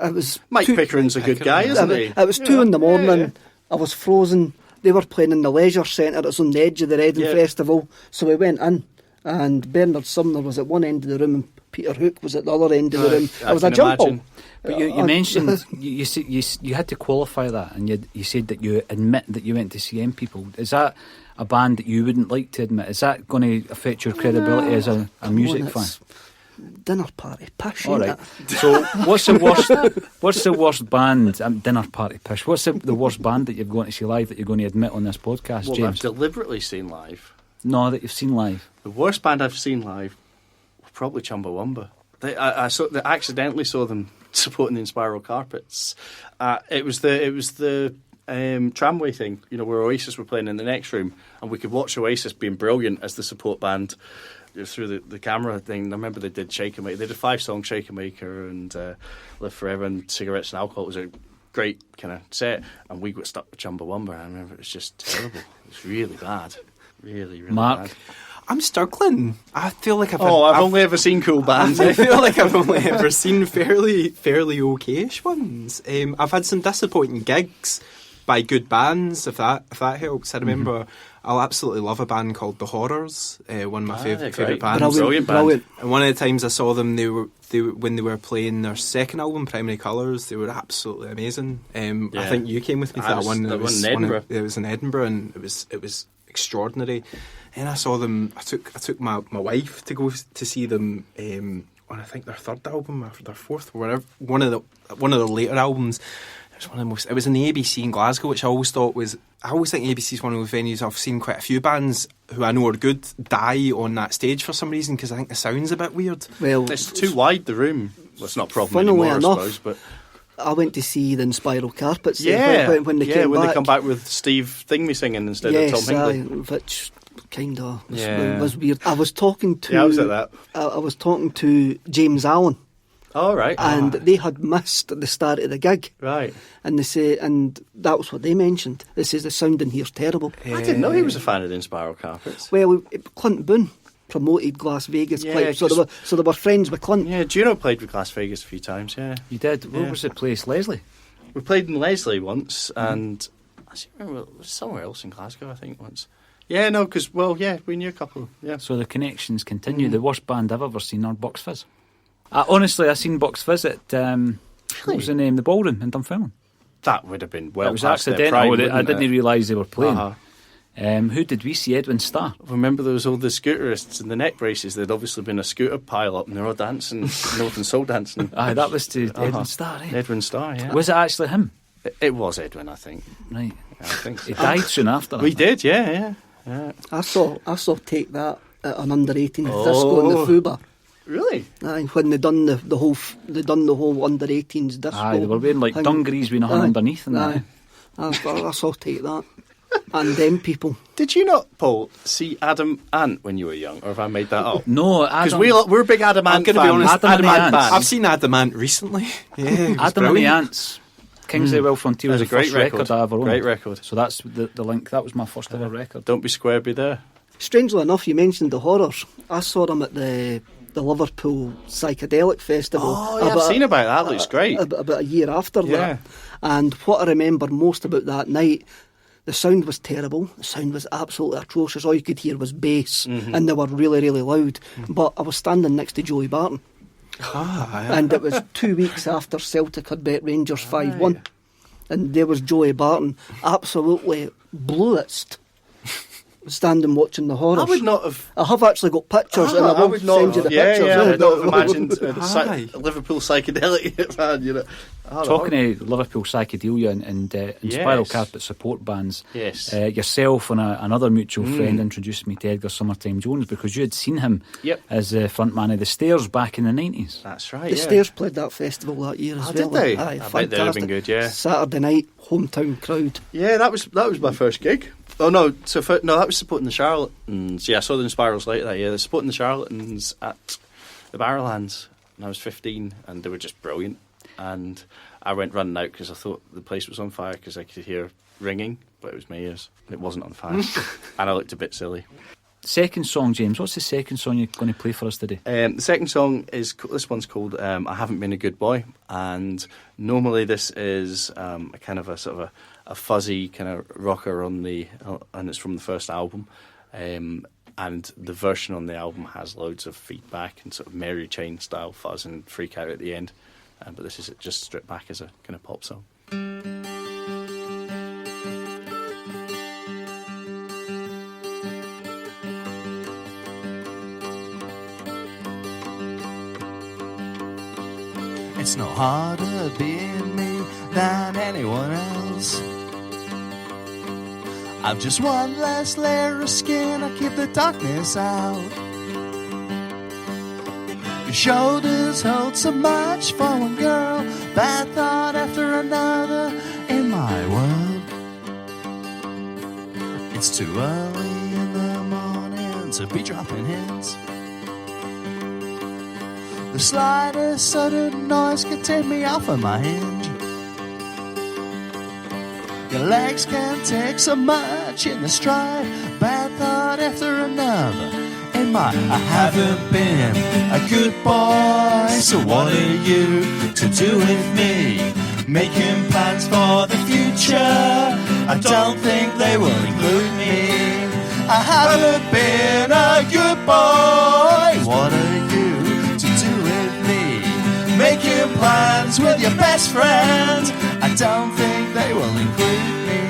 it was Mike Pickering's a good guy, isn't he? It was 2 in the morning. I was frozen. They were playing in the Leisure Centre. It's on the edge of the Reading Festival. So we went in, and Bernard Sumner was at one end of the room and Peter Hook was at the other end of the room. It was a jump ball. But you mentioned, you had to qualify that, and you said that you admit that you went to see M People. Is that a band that you wouldn't like to admit? Is that going to affect your credibility as a music fan? Dinner party pish. All right. So what's the worst band? Dinner party pish. What's the worst band that you've gone to see live that you're going to admit on this podcast, Well, James? I've deliberately seen live. No, that you've seen live. The worst band I've seen live was probably Chumbawamba. I accidentally saw them supporting the Inspiral Carpets. It was the tramway thing, you know, where Oasis were playing in the next room, and we could watch Oasis being brilliant as the support band through the camera thing. I remember they did Shake and Maker. They did 5 songs, Shake and Maker and Live Forever and Cigarettes and Alcohol. It was a great kind of set, and we got stuck with Chumbawamba. I remember it was just terrible. It was really bad. Really, really Mark? bad. I'm struggling. I feel like I've only ever seen cool bands. I feel like I've only ever seen fairly okayish ones. I've had some disappointing gigs by good bands, if that helps. I remember I'll absolutely love a band called The Horrors, one of my favourite bands. Brilliant. And one of the times I saw them, when they were playing their second album, Primary Colours, they were absolutely amazing. I think you came with me to that one. It was in Edinburgh. It was in Edinburgh, and it was extraordinary. And I saw them. I took my wife to go to see them on, I think, their third album, or their fourth, or whatever. One of the later albums. It was in the ABC in Glasgow, which I always think ABC is one of those venues. I've seen quite a few bands who I know are good die on that stage for some reason, because I think the sound's a bit weird. Well, it's too wide, the room. Well, it's not a problem anymore, I suppose. But I went to see the Inspiral Carpets when they came back. When they come back with Steve Thingley singing instead of Tom Hingley. Which kind of was weird. I was talking to I was at that. I was talking to James Allen. Oh, right. And they had missed the start of the gig. Right. And they say, and that was what they mentioned. They says the sound in here's terrible. I didn't know he was a fan of the Inspiral Carpets. Well, Clint Boone promoted Las Vegas quite, so they were friends with Clint. Yeah, Juno played with Las Vegas a few times, yeah. You did? What was the place, Leslie? We played in Leslie once, and I seem to remember it was somewhere else in Glasgow, I think, once. Yeah, no, because, we knew a couple, yeah. So the connections continue. The worst band I've ever seen are Bucks Fizz. Honestly, I seen Bucks Fizz at, what was the name? The Ballroom in Dunfermline. That would have been well It was past their accidental. prime, I didn't realise they were playing. Uh-huh. Who did we see? Edwin Starr. Remember there was all the scooterists and the neck braces? There'd obviously been a scooter pile up and they're all dancing, North and Soul dancing. Aye, that was to Edwin Starr, eh? Edwin Starr, yeah. Was it actually him? It was Edwin, I think. Right. Yeah, I think so. He died soon after. We did, yeah. I saw Take That at an under-18 disco in the Foo Bar. Really? Aye, when they done the whole under-18s disco. Aye, they were wearing like dungarees with nothing underneath and that. I saw Take That. And them people. Did you not, Paul, see Adam Ant when you were young, or have I made that up? No, because we're big Adam Ant fans. I'm going to be honest, Adam and the Ants. I've seen Adam Ant recently. Yeah, Adam and the Ants. Kingsley Well Frontier was That's the a first great record I ever owned. Great record. So that's the link. That was my first ever record. Don't Be Square, Be There. Strangely enough, you mentioned the horrors. I saw them at the Liverpool Psychedelic Festival. Oh, yeah, I've seen about that. Looks great. About a year after that. And what I remember most about that night, the sound was terrible. The sound was absolutely atrocious. All you could hear was bass, and they were really, really loud. But I was standing next to Joey Barton. And it was 2 weeks after Celtic had bet Rangers 5-1. And there was Joey Barton, absolutely blitzed, standing watching the horrors. I would not have... I have actually got pictures, and I will send you the pictures. I would not have imagined a Liverpool psychedelic fan, you know. Talking to Liverpool psychedelia and Spiral Carpet support bands, yourself and another mutual friend introduced me to Edgar Summertime Jones because you had seen him as the frontman of The Stairs back in the 90s. That's right, The Stairs played that festival that year as well. Did they? Aye, I bet they'd have been good, yeah. Saturday night, hometown crowd. Yeah, that was my first gig. Oh no! That was supporting the Charlatans. Yeah, I saw them in Spirals later that year. They're supporting the Charlatans at the Barrowlands, and I was 15, and they were just brilliant. And I went running out because I thought the place was on fire because I could hear ringing, but it was my ears. It wasn't on fire, and I looked a bit silly. Second song, James. What's the second song you're going to play for us today? The second song is this one's called "I Haven't Been a Good Boy," and normally this is a kind of a sort of a fuzzy kind of rocker on and it's from the first album, and the version on the album has loads of feedback and sort of Mary Chain style fuzz and freak out at the end, but this is just stripped back as a kind of pop song. It's no harder being me than anyone else. I've just one less layer of skin, I keep the darkness out. Your shoulders hold so much for one girl, bad thought after another in my world. It's too early in the morning to be dropping hints. The slightest sudden noise could take me off of my hinge. Your legs can take so much in the stride, bad thought after another in my I haven't been a good boy, so what are you to do with me? Making plans for the future, I don't think they will include me. I haven't been a good boy, what are you to do with me? Making plans with your best friend, I don't think they will include me.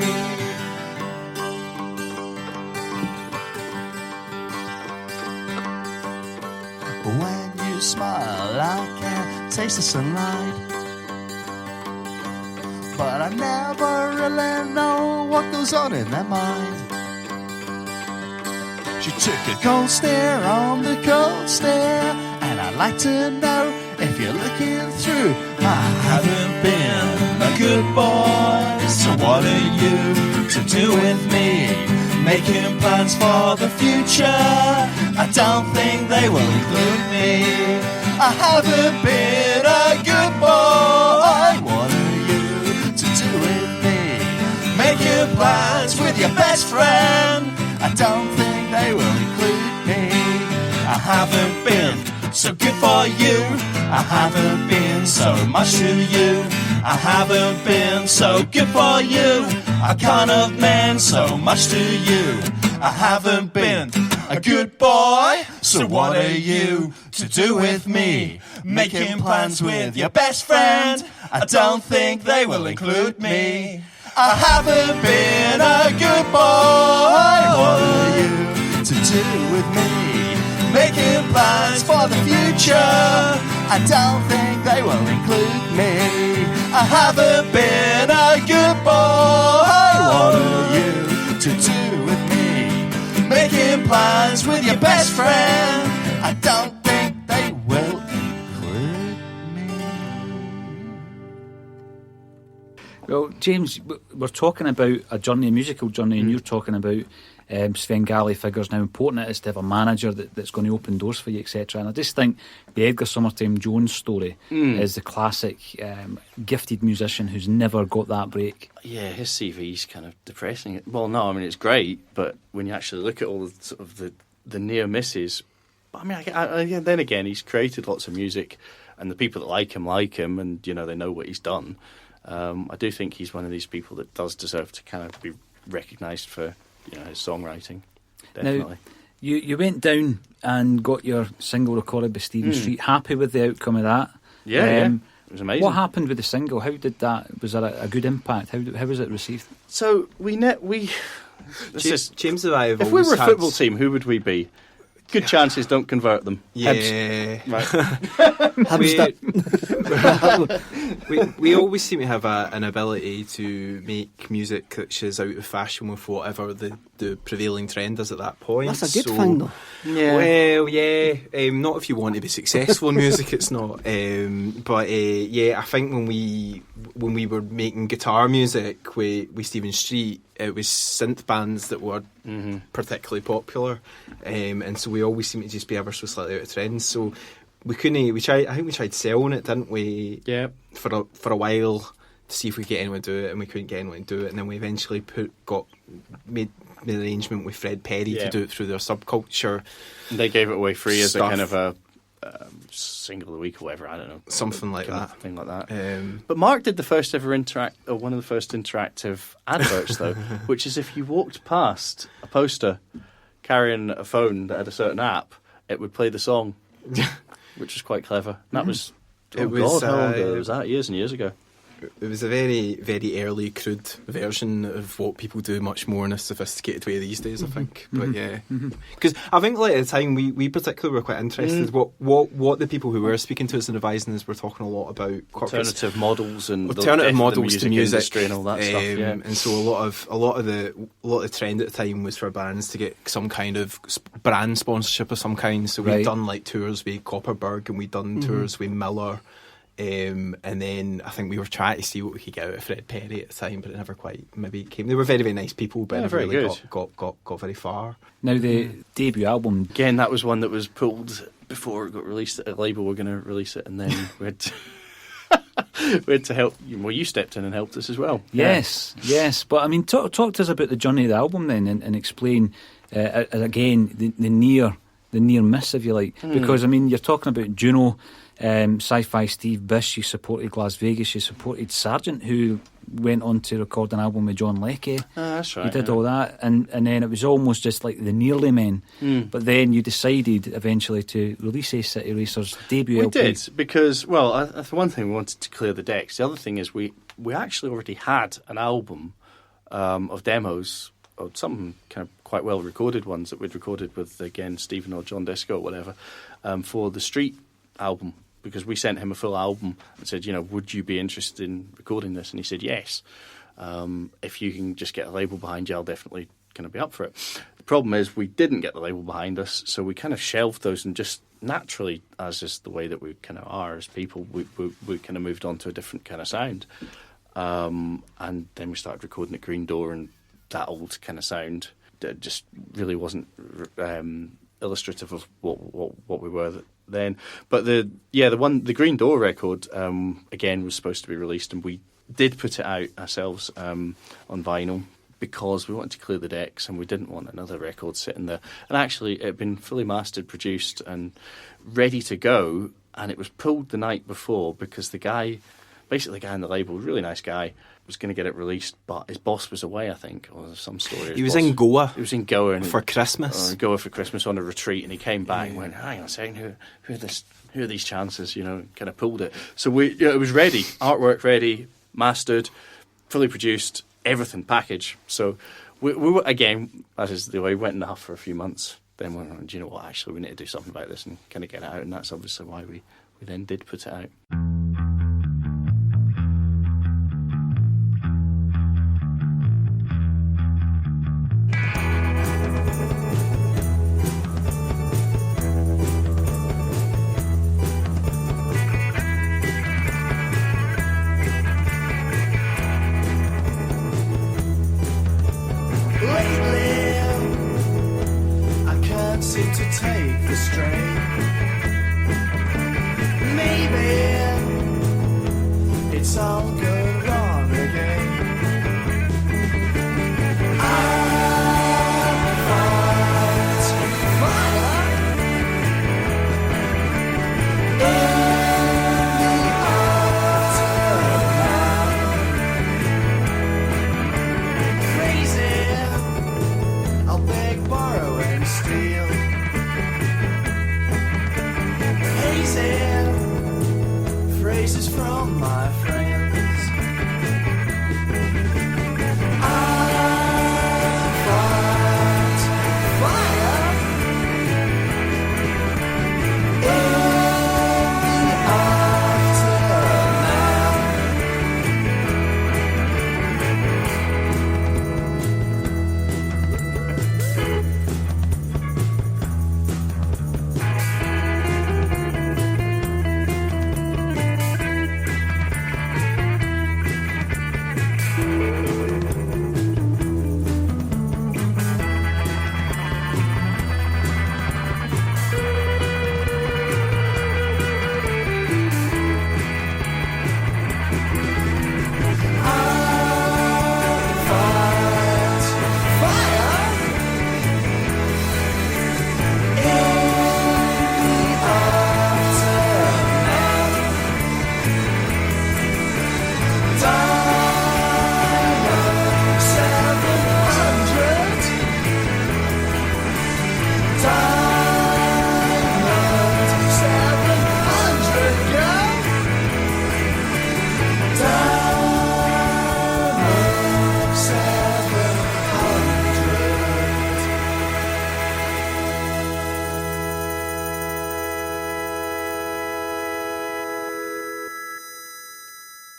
When you smile, I can taste the sunlight, but I never really know what goes on in their mind. She took a cold stare on the cold stare, and I'd like to know if you're looking through. I haven't been a good boy, so what are you to do with me? Making plans for the future, I don't think they will include me. I haven't been a good boy, what are you to do with me? Making plans with your best friend, I don't think they will include me. I haven't been so good for you, I haven't been so much to you. I haven't been so good for you. I can't have meant so much to you. I haven't been a good boy. So what are you to do with me? Making plans with your best friend. I don't think they will include me. I haven't been a good boy. What are you to do with me? Making plans for the future. I don't think they will include me. I haven't been a good boy. What are you to do with me? Making plans with your best friend. I don't think they will include me. Well, James, we're talking about a journey, a musical journey, and you're talking about Svengali figures, how important it is to have a manager that's going to open doors for you, etc. And I just think the Edgar Summertime Jones story is the classic gifted musician who's never got that break. Yeah, his CV's kind of depressing. Well, no, I mean, it's great, but when you actually look at all the sort of the near misses, I mean, then again, he's created lots of music, and the people that like him, and you know they know what he's done. I do think he's one of these people that does deserve to kind of be recognised for, you know, his songwriting. Definitely. Now, you went down and got your single recorded by Stephen Street. Happy with the outcome of that? Yeah, it was amazing. What happened with the single? How did that? Was there a good impact? How was it received? So James and I have if we always were a had- football team, who would we be? Good chances, don't convert them. Yeah. Right. we always seem to have an ability to make music which is out of fashion with whatever the prevailing trend is at that point. That's a good thing, though. Yeah. Well, yeah. Not if you want to be successful in music, it's not. But I think when we were making guitar music with Stephen Street, it was synth bands that were particularly popular, and so we always seem to just be ever so slightly out of trend. So we couldn't. I think we tried selling it, didn't we? Yeah. For a while to see if we could get anyone to do it, and we couldn't get anyone to do it. And then we eventually made an arrangement with Fred Perry to do it through their Subculture. And they gave it away free as a stuff. kind of a single of the week or whatever. I don't know, Something like kind that. of thing like that. But Mark did the first ever one of the first interactive adverts though, which is if you walked past a poster carrying a phone that had a certain app, it would play the song, which was quite clever. And that was how long ago was that? Years and years ago. It was a very, very early, crude version of what people do much more in a sophisticated way these days, I think. But yeah, because I think like at the time we particularly were quite interested. What the people who were speaking to us and advising us were talking a lot about Alternative models and alternative models to music industry and all that stuff. Yeah. And so a lot of the trend at the time was for bands to get some kind of brand sponsorship of some kind. So we'd done like tours with Copperberg, and we'd done tours with Miller. And then I think we were trying to see what we could get out of Fred Perry at the time, but it never quite maybe came. They were very, very nice people, but it never really got very far. Now the debut album, Again, that was one that was pulled before it got released at a label. We're going to release it, and then we had to help. Well, you stepped in and helped us as well. Yes. But I mean, talk to us about the journey of the album then, and explain again the near miss, if you like, because I mean you're talking about Juno. Sci-Fi Steve Bish, you supported Las Vegas, you supported Sargent, who went on to record an album with John Leckie. That's right. You did all that, and then it was almost just like the Nearly Men. But then you decided eventually to release Ace City Racers' debut LP. We did, because, well, for one thing, we wanted to clear the decks. The other thing is we actually already had an album of demos, or some kind of quite well recorded ones that we'd recorded with, again, Stephen or John Disco or whatever, for the Street album. Because we sent him a full album and said, you know, would you be interested in recording this? And he said, yes. If you can just get a label behind you, I'll definitely kind of be up for it. The problem is we didn't get the label behind us, so we kind of shelved those and just naturally, as is the way that we kind of are as people, we kind of moved on to a different kind of sound. And then we started recording at Green Door, and that old kind of sound just really wasn't illustrative of what we were then. But the Green Door record again was supposed to be released, and we did put it out ourselves on vinyl because we wanted to clear the decks and we didn't want another record sitting there. And actually it had been fully mastered, produced and ready to go, and it was pulled the night before because the guy basically the guy on the label, really nice guy, was going to get it released, but his boss was away, I think, or there's some story. He was in Goa. He was in Goa for Christmas. Goa for Christmas on a retreat, and he came back and went, hang on a second, who are these chances? Kind of pulled it. So it was ready, artwork ready, mastered, fully produced, everything packaged. So we were, again, as is the way, we went in the huff for a few months. Then we went, do you know what? Actually, we need to do something about this and kind of get it out, and that's obviously why we then did put it out.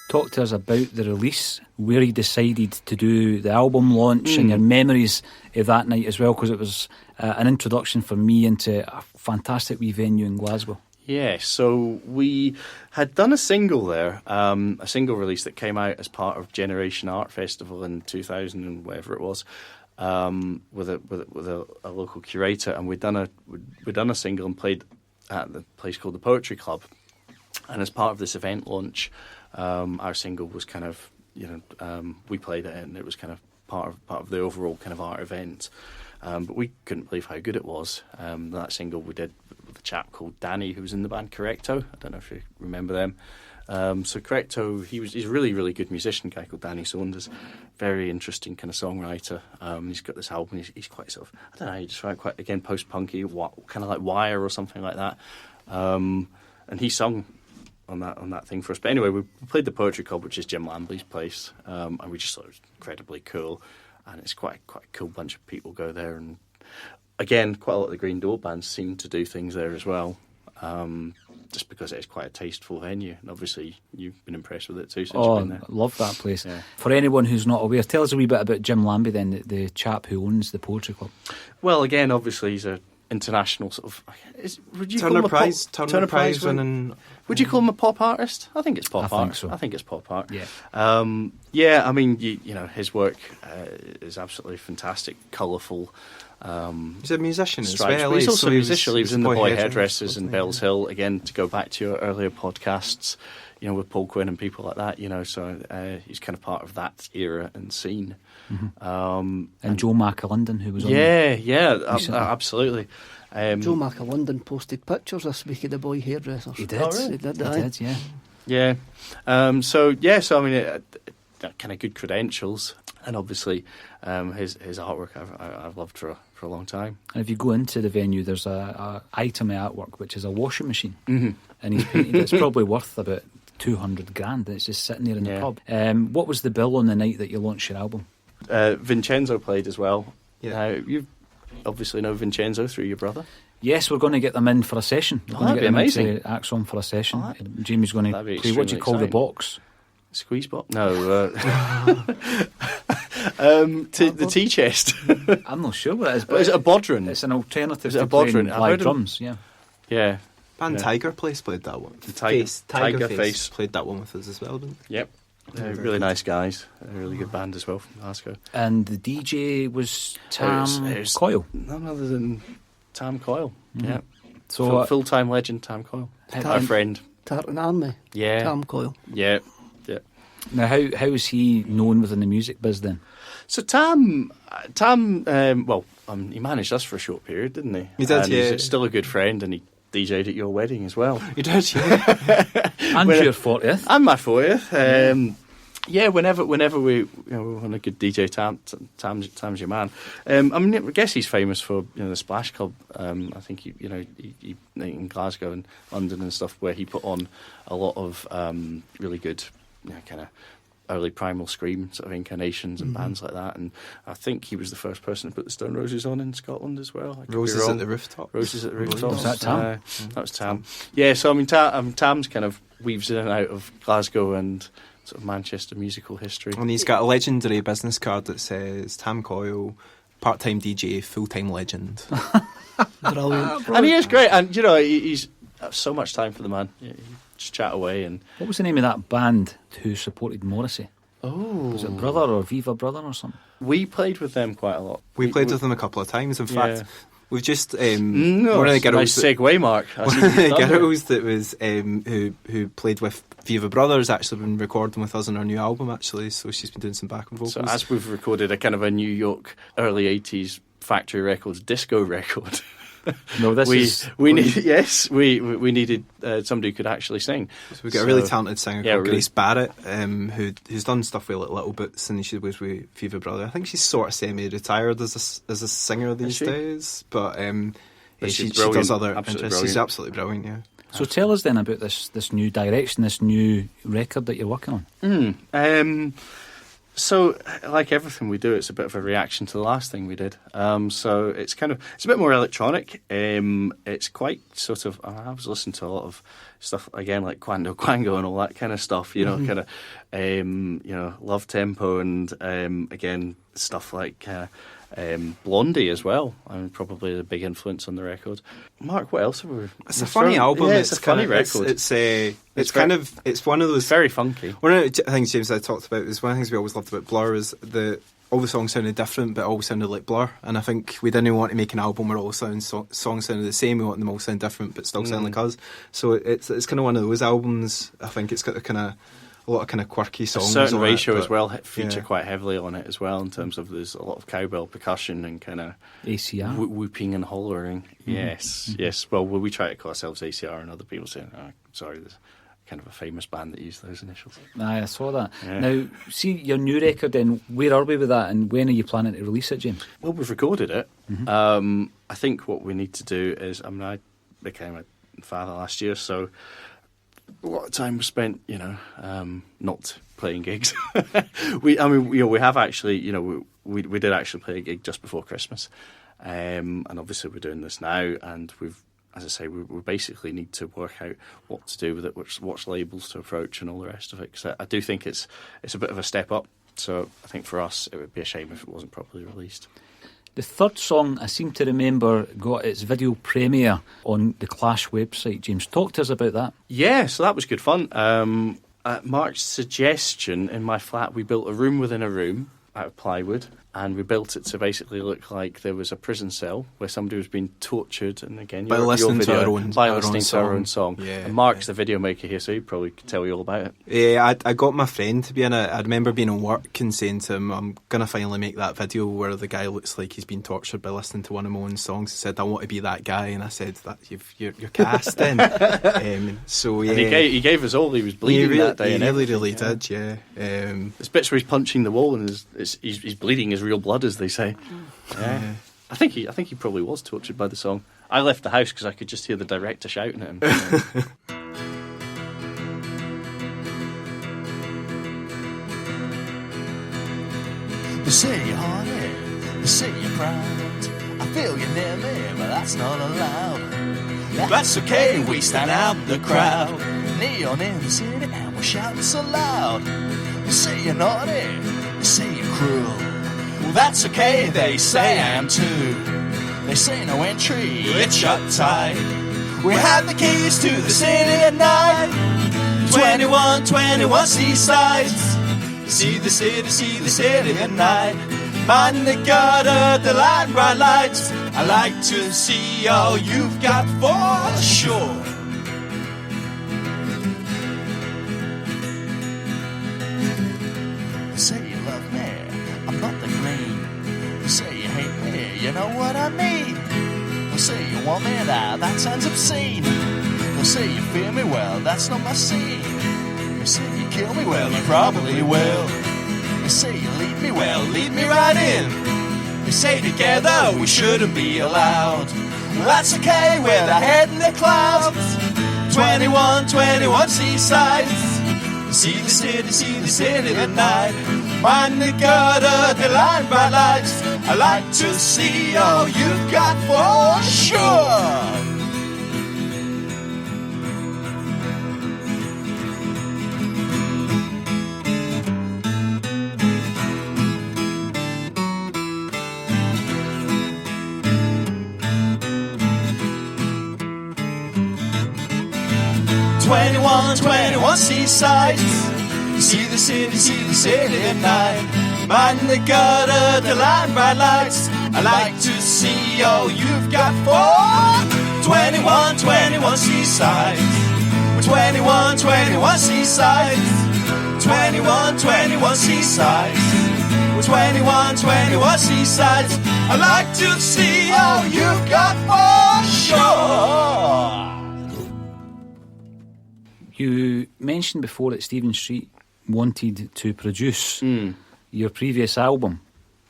Talk to us about the release, where you decided to do the album launch and your memories of that night as well, because it was an introduction for me into a fantastic wee venue in Glasgow. Yeah, so we had done a single there, a single release that came out as part of Generation Art Festival in 2000 and whatever it was, with a local curator, and we'd done a single and played at the place called the Poetry Club, and as part of this event launch, our single was kind of, we played it and it was kind of part of the overall kind of art event. But we couldn't believe how good it was. That single we did with a chap called Danny, who was in the band Correcto. I don't know if you remember them. So Correcto, he's a really, really good musician, a guy called Danny Saunders. Very interesting kind of songwriter. He's got this album, he's quite sort of, I don't know, he just writes quite, again, post-punky, kind of like Wire or something like that. And he sung on that thing for us. But anyway, we played the Poetry Club, which is Jim Lambley's place, and we just thought it was incredibly cool. And it's quite a cool bunch of people go there. And again, quite a lot of the Green Door bands seem to do things there as well, just because it is quite a tasteful venue. And obviously, you've been impressed with it too since you've been there. I love that place. Yeah. For anyone who's not aware, tell us a wee bit about Jim Lambie then, the chap who owns the Poetry Club. Well, again, obviously, he's a international sort of. Would you Turner call him Turner Prize winning. Would you call him a pop artist? I think it's pop art. Think so. I think it's pop art. Yeah. Yeah. I mean, you know, his work is absolutely fantastic, colourful. He's a musician as well. But he's also a musician. He was in the Boy Hairdressers and wasn't he? Bell's Hill. Again, to go back to your earlier podcasts, you know, with Paul Quinn and people like that. You know, so he's kind of part of that era and scene. Mm-hmm. And Joe McAlinden, who was on absolutely. Joe McAlinden posted pictures this week of the Boy Hairdressers. He did. Oh, really? He did, He aye. did, yeah. Yeah. So I mean, kind of good credentials, and obviously his artwork I've loved for a long time. And if you go into the venue, there's a item of artwork which is a washing machine, Mm-hmm. and he's painted it. It's probably worth about 200 grand. It's just sitting there in the pub. What was the bill on the night that you launched your album? Vincenzo played as well. Yeah. You obviously know Vincenzo through your brother. Yes, we're going to get them in for a session. We're going to that'd get be them amazing. into ACSOM for a session. Oh, Jamie's going to that'd be play what do you call extremely the box? Squeeze box? No. The tea chest. I'm not sure what it is, But is it a bodhrán? it's an alternative Is it to a bodhrán? playing I've live heard of- drums. Yeah. Yeah. Band Yeah. Tiger Place played that one. Tiger Face. played that one with us as well, didn't Yep. Very Really good. nice guys. A really good band as well from Glasgow. And the DJ was Tam It was Coyle. None other than Tam Coyle. Yeah. So Full-time legend Tam Coyle. Our friend. Tartan Army. Yeah. Tam Coyle. Yeah. Yeah. now, how is he known within the music biz then? So Tam, he managed us for a short period, didn't he? He did, and yeah. He's still a good friend, and he DJ'd at your wedding as well. he? You did, yeah. And Well, your 40th. And my 40th. Yeah, whenever we want a good DJ, Tam's your man. I mean, I guess he's famous for the Splash Club. I think he in Glasgow and London and stuff, where he put on a lot of really good kind of early Primal Scream sort of incarnations and bands like that. And I think he was the first person to put the Stone Roses on in Scotland as well. I could be Roses wrong. at the Rooftop. Roses at the Rooftop. Was that Tam? That was Tam. Yeah, so I mean, Tam's kind of weaves in and out of Glasgow and sort of Manchester musical history. And he's got a legendary business card that says Tam Coyle, part-time DJ, full-time legend. Brilliant. And he is great, and he's so much time for the man. You just chat away. And What was the name of that band who supported Morrissey? oh, Was it Brother or Viva Brother or something? we played with them quite a lot. We played with them a couple of times. In fact, Yeah. we've just No, one of the it's a girls. nice segue, Mark. I see One of what the you've done there. girls that was who played with Viva Brothers actually been recording with us on our new album actually, so she's been doing some backing vocals. So as we've recorded a kind of a New York early 80s Factory Records disco record. No, this is... we needed somebody who could actually sing. So we've got a really talented singer yeah, called really- Grace Barrett, who's done stuff with Little Bits, and she was with Viva Brother. I think she's sort of semi-retired as a singer these she? days, but But she she's does brilliant, other absolutely interests. She's brilliant. absolutely brilliant, yeah. So tell us then about this new direction, this new record that you're working on. So, like everything we do, it's a bit of a reaction to the last thing we did. So it's a bit more electronic. It's quite sort of. I was listening to a lot of stuff again, like Quando Quango and all that kind of stuff. Kind of, love tempo and again stuff like Blondie as well. I mean, probably a big influence on the record. Mark, what else have we? It's a funny album. Yeah, it's a funny record. It's one of those. It's very funky. One of the things James and I talked about is one of the things we always loved about Blur is all the songs sounded different, but all sounded like Blur. And I think we didn't want to make an album where all songs sounded the same. We want them all to sound different, but still sound like us. So it's kind of one of those albums. I think it's got a lot of kind of quirky songs. A certain on ratio it, as but, well feature yeah. quite heavily on it as well, in terms of there's a lot of cowbell percussion and kind of ACR. whooping and hollering. Yes. Well, we try to call ourselves ACR, and other people say, sorry, there's kind of a famous band that used those initials. Aye, I saw that. Yeah. Now, see your new record then, where are we with that and when are you planning to release it, James? Well, we've recorded it. I think what we need to do is, I became a father last year, so a lot of time was spent, not playing gigs. We have actually, we did actually play a gig just before Christmas, and obviously we're doing this now, and as I say, we basically need to work out what to do with it, which labels to approach, and all the rest of it. Because I do think it's a bit of a step up. So I think for us, it would be a shame if it wasn't properly released. The third song, I seem to remember, got its video premiere on the Clash website. James, talk to us about that. Yeah, so that was good fun. At Mark's suggestion, in my flat, we built a room within a room out of plywood. and we built it to basically look like there was a prison cell where somebody was being tortured, and again, By listening to our own song. Yeah, and Mark's the video maker here, so he probably could tell you all about it. Yeah, I got my friend to be in it. I remember being in work and saying to him, I'm going to finally make that video where the guy looks like he's been tortured by listening to one of my own songs. He said, I want to be that guy, and I said, that you're cast in. So yeah, and he gave us all. He was bleeding that day. He and really did, yeah. There's bits where he's punching the wall and he's bleeding his real blood, as they say. Yeah. I think he probably was tortured by the song. I left the house because I could just hear the director shouting at him. They say you're hard-headed, they say you're proud. I feel you're near me, but that's not allowed. That's okay, we stand out in the crowd. Neon in the city and we're shouting so loud. They say you're naughty, they say you're cruel. Well, that's okay, they say I am too. They say no entry, it's shut tight. We have the keys to the city at night. 21 seasides. See the city at night. Man the gutter, the light bright lights. I like to see all you've got for sure. They say you love me, I'm not the green. They say you hate me, you know what I mean. They say you want me now, that sounds obscene. They say you fear me, well, that's not my scene. They say you kill me, well, you probably will. They say you lead me, well, lead me right in. They say together we shouldn't be allowed. Well, that's okay, we're the head in the clouds. 21 seasides. See the city at night. Mind the gutter, the line bright lights. I like to see all you've got for sure. 21 seasides. See the city at night. Mind the gutter, the line bright lights. I like to see all you've got for 21 seasides. 21 seasides. 21 seasides. 21 seasides. I like to see all you've got for sure. You mentioned before that Stephen Street wanted to produce your previous album.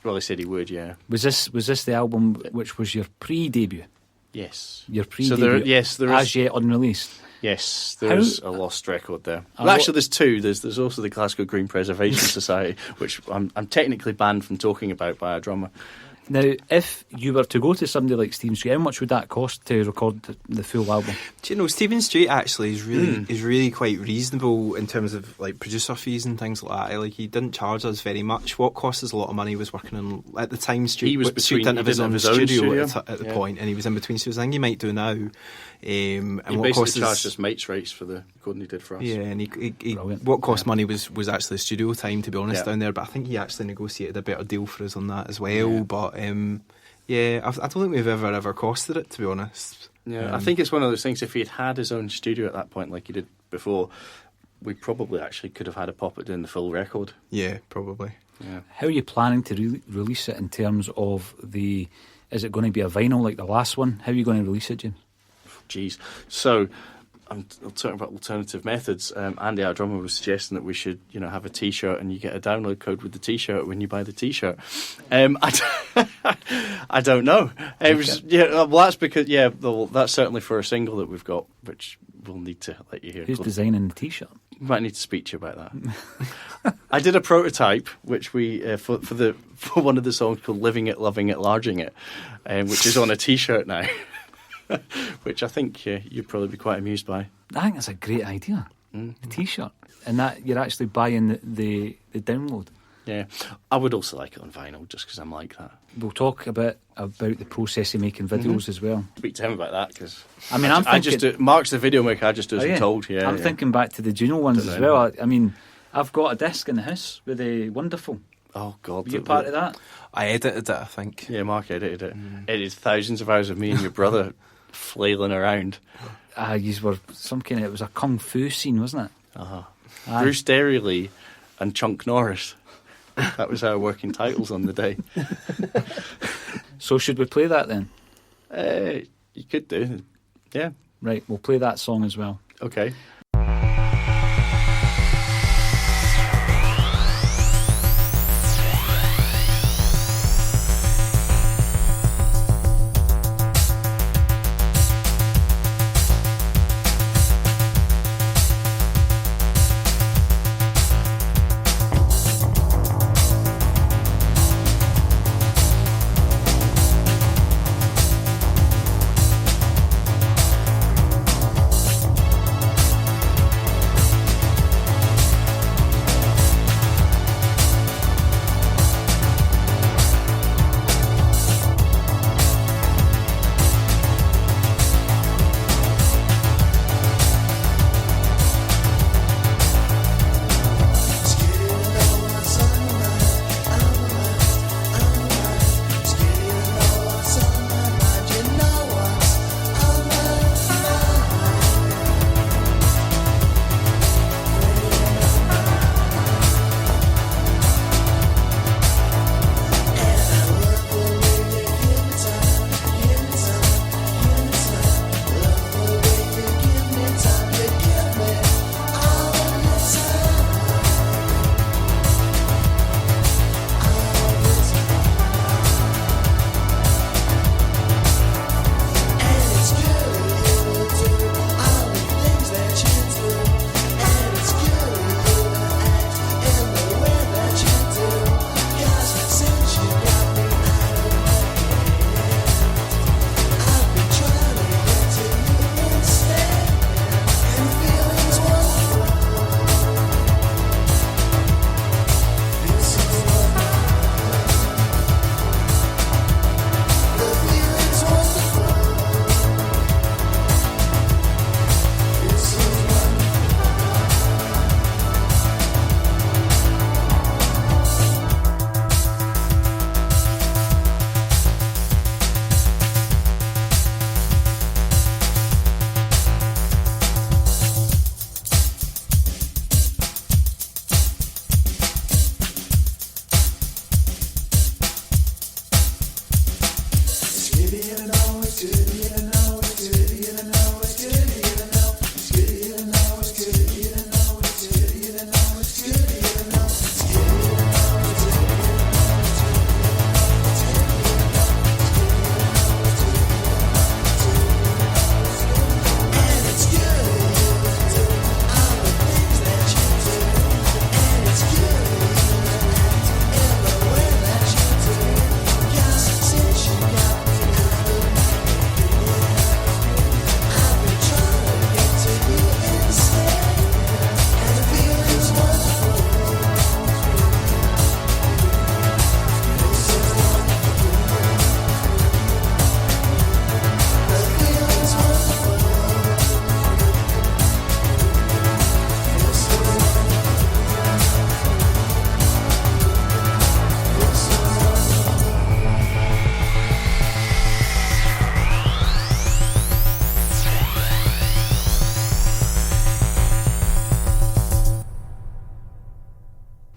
Well, he said he would, yeah. Was this the album which was your pre-debut? Yes. Your pre-debut, there is, as yet unreleased? Yes, there's a lost record there. Well, actually, there's two. There's also the Glasgow Green Preservation Society, which I'm technically banned from talking about by a drummer. Now, if you were to go to somebody like Stephen Street, how much would that cost to record the full album? Do you know, Stephen Street actually is really quite reasonable in terms of like producer fees and things like that. Like, he didn't charge us very much. What cost us a lot of money was working on, at the time, Street didn't have his own studio at the point, and he was in between studios. I think he might do now. And he basically charged us mates rates for the recording he did for us. Yeah, and he what cost money was actually studio time, to be honest, down there. But I think he actually negotiated a better deal for us on that as well. Yeah. But I don't think we've ever costed it, to be honest. Yeah, I think it's one of those things. If he had his own studio at that point, like he did before, we probably actually could have had a pop at doing the full record. Yeah, probably. Yeah. How are you planning to release it in terms of the? Is it going to be a vinyl like the last one? How are you going to release it, James? Jeez. So, I'm talking about alternative methods. Andy, our drummer, was suggesting that we should, have a T-shirt, and you get a download code with the T-shirt when you buy the T-shirt. I don't know. Well, that's because that's certainly for a single that we've got, which we'll need to let you hear. Who's designing the T-shirt? We might need to speak to you about that. I did a prototype, which we for one of the songs called "Living It, Loving It, Larging It," which is on a T-shirt now. Which I think you'd probably be quite amused by. I think that's a great idea. The T-shirt, and that you're actually buying the download. Yeah, I would also like it on vinyl, just because I'm like that. We'll talk a bit about the process of making videos as well. Speak to him about that, because I just do, Mark's the video maker. I just do as I'm told. Yeah, I'm thinking back to the Juno ones as well. I mean, I've got a disc in the house with a Wonderful. Oh, God. Were you part of that? I edited it, I think. Yeah, Mark edited it. Edited thousands of hours of me and your brother flailing around. You were some kind of, it was a kung fu scene, wasn't it? Aye. Bruce Derryley and Chunk Norris. That was our working titles on the day. So should we play that then? You could do. Yeah. Right, we'll play that song as well. Okay.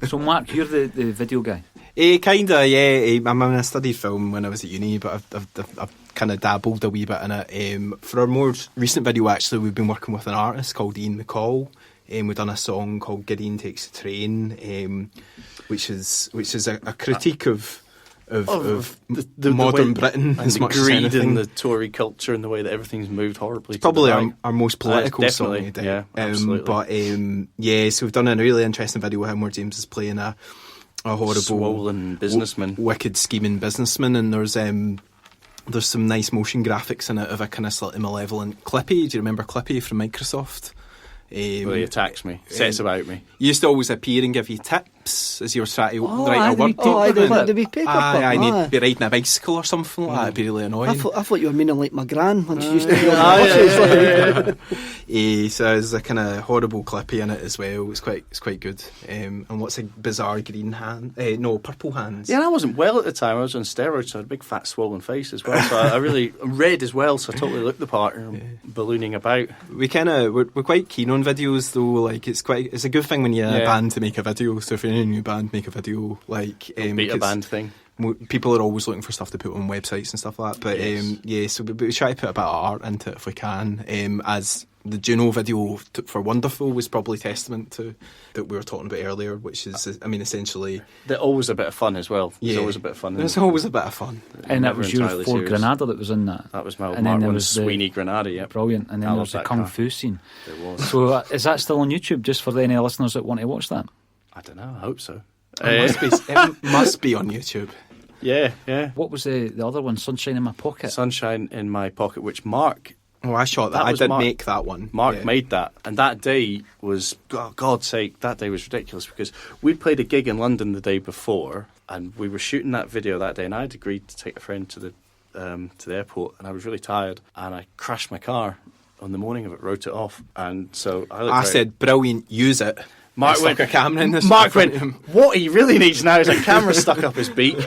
So, Mark, you're the video guy. Kinda, yeah. I studied film when I was at uni, but I've kind of dabbled a wee bit in it. For our more recent video, actually, we've been working with an artist called Ian McCall. We've done a song called Gideon Takes the Train, which is a critique of the modern Britain as much as greed anything. And the Tory culture and the way that everything's moved horribly. It's probably our most political song. Definitely, yeah, absolutely. But so we've done a really interesting video with him where James is playing a horrible, swollen businessman, wicked scheming businessman, and there's some nice motion graphics in it of a kind of slightly malevolent Clippy. Do you remember Clippy from Microsoft? Well, he attacks me, sets about me. He used to always appear and give you tips clips as you were trying to Oh, write aye, a the wee word paper I clip. did be paper Aye, clip. I need aye. to be riding a bicycle or something like that. It'd be really annoying. I thought you were meaning like my gran when she used to be on the buses. So there's a kind of horrible clippy in it as well. It's quite good. And what's a bizarre green hand? Purple hands. Yeah, and I wasn't well at the time. I was on steroids, so I had a big fat swollen face as well. So I really red as well. So I totally looked the part, ballooning about. We're quite keen on videos though. Like it's a good thing when you're in a band to make a video. So if you're in a new band, make a video. Like Beat a band thing. People are always looking for stuff to put on websites and stuff like that. But so we try to put a bit of art into it if we can. As the Juno video for Wonderful was probably testament to that we were talking about earlier, which is, essentially... They're always a bit of fun as well. There's always a bit of fun. There's always a bit of fun. And that was your Ford Granada that was in that. That was my and Mark then there I was Sweeney Granada, yeah. Brilliant. And then there was the Kung Fu scene. There was. So is that still on YouTube, just for any listeners that want to watch that? I don't know, I hope so. It must be on YouTube. Yeah, yeah. What was the other one, Sunshine in My Pocket? Sunshine in My Pocket, which Mark... Oh, I shot that. I did make that one. Mark made that. And that day was, God's sake, that day was ridiculous because we'd played a gig in London the day before and we were shooting that video that day and I'd agreed to take a friend to the airport and I was really tired and I crashed my car on the morning of it, wrote it off. And so I said, brilliant, use it. Mark went, a camera in this. Mark went, what he really needs now is a camera stuck up his beak.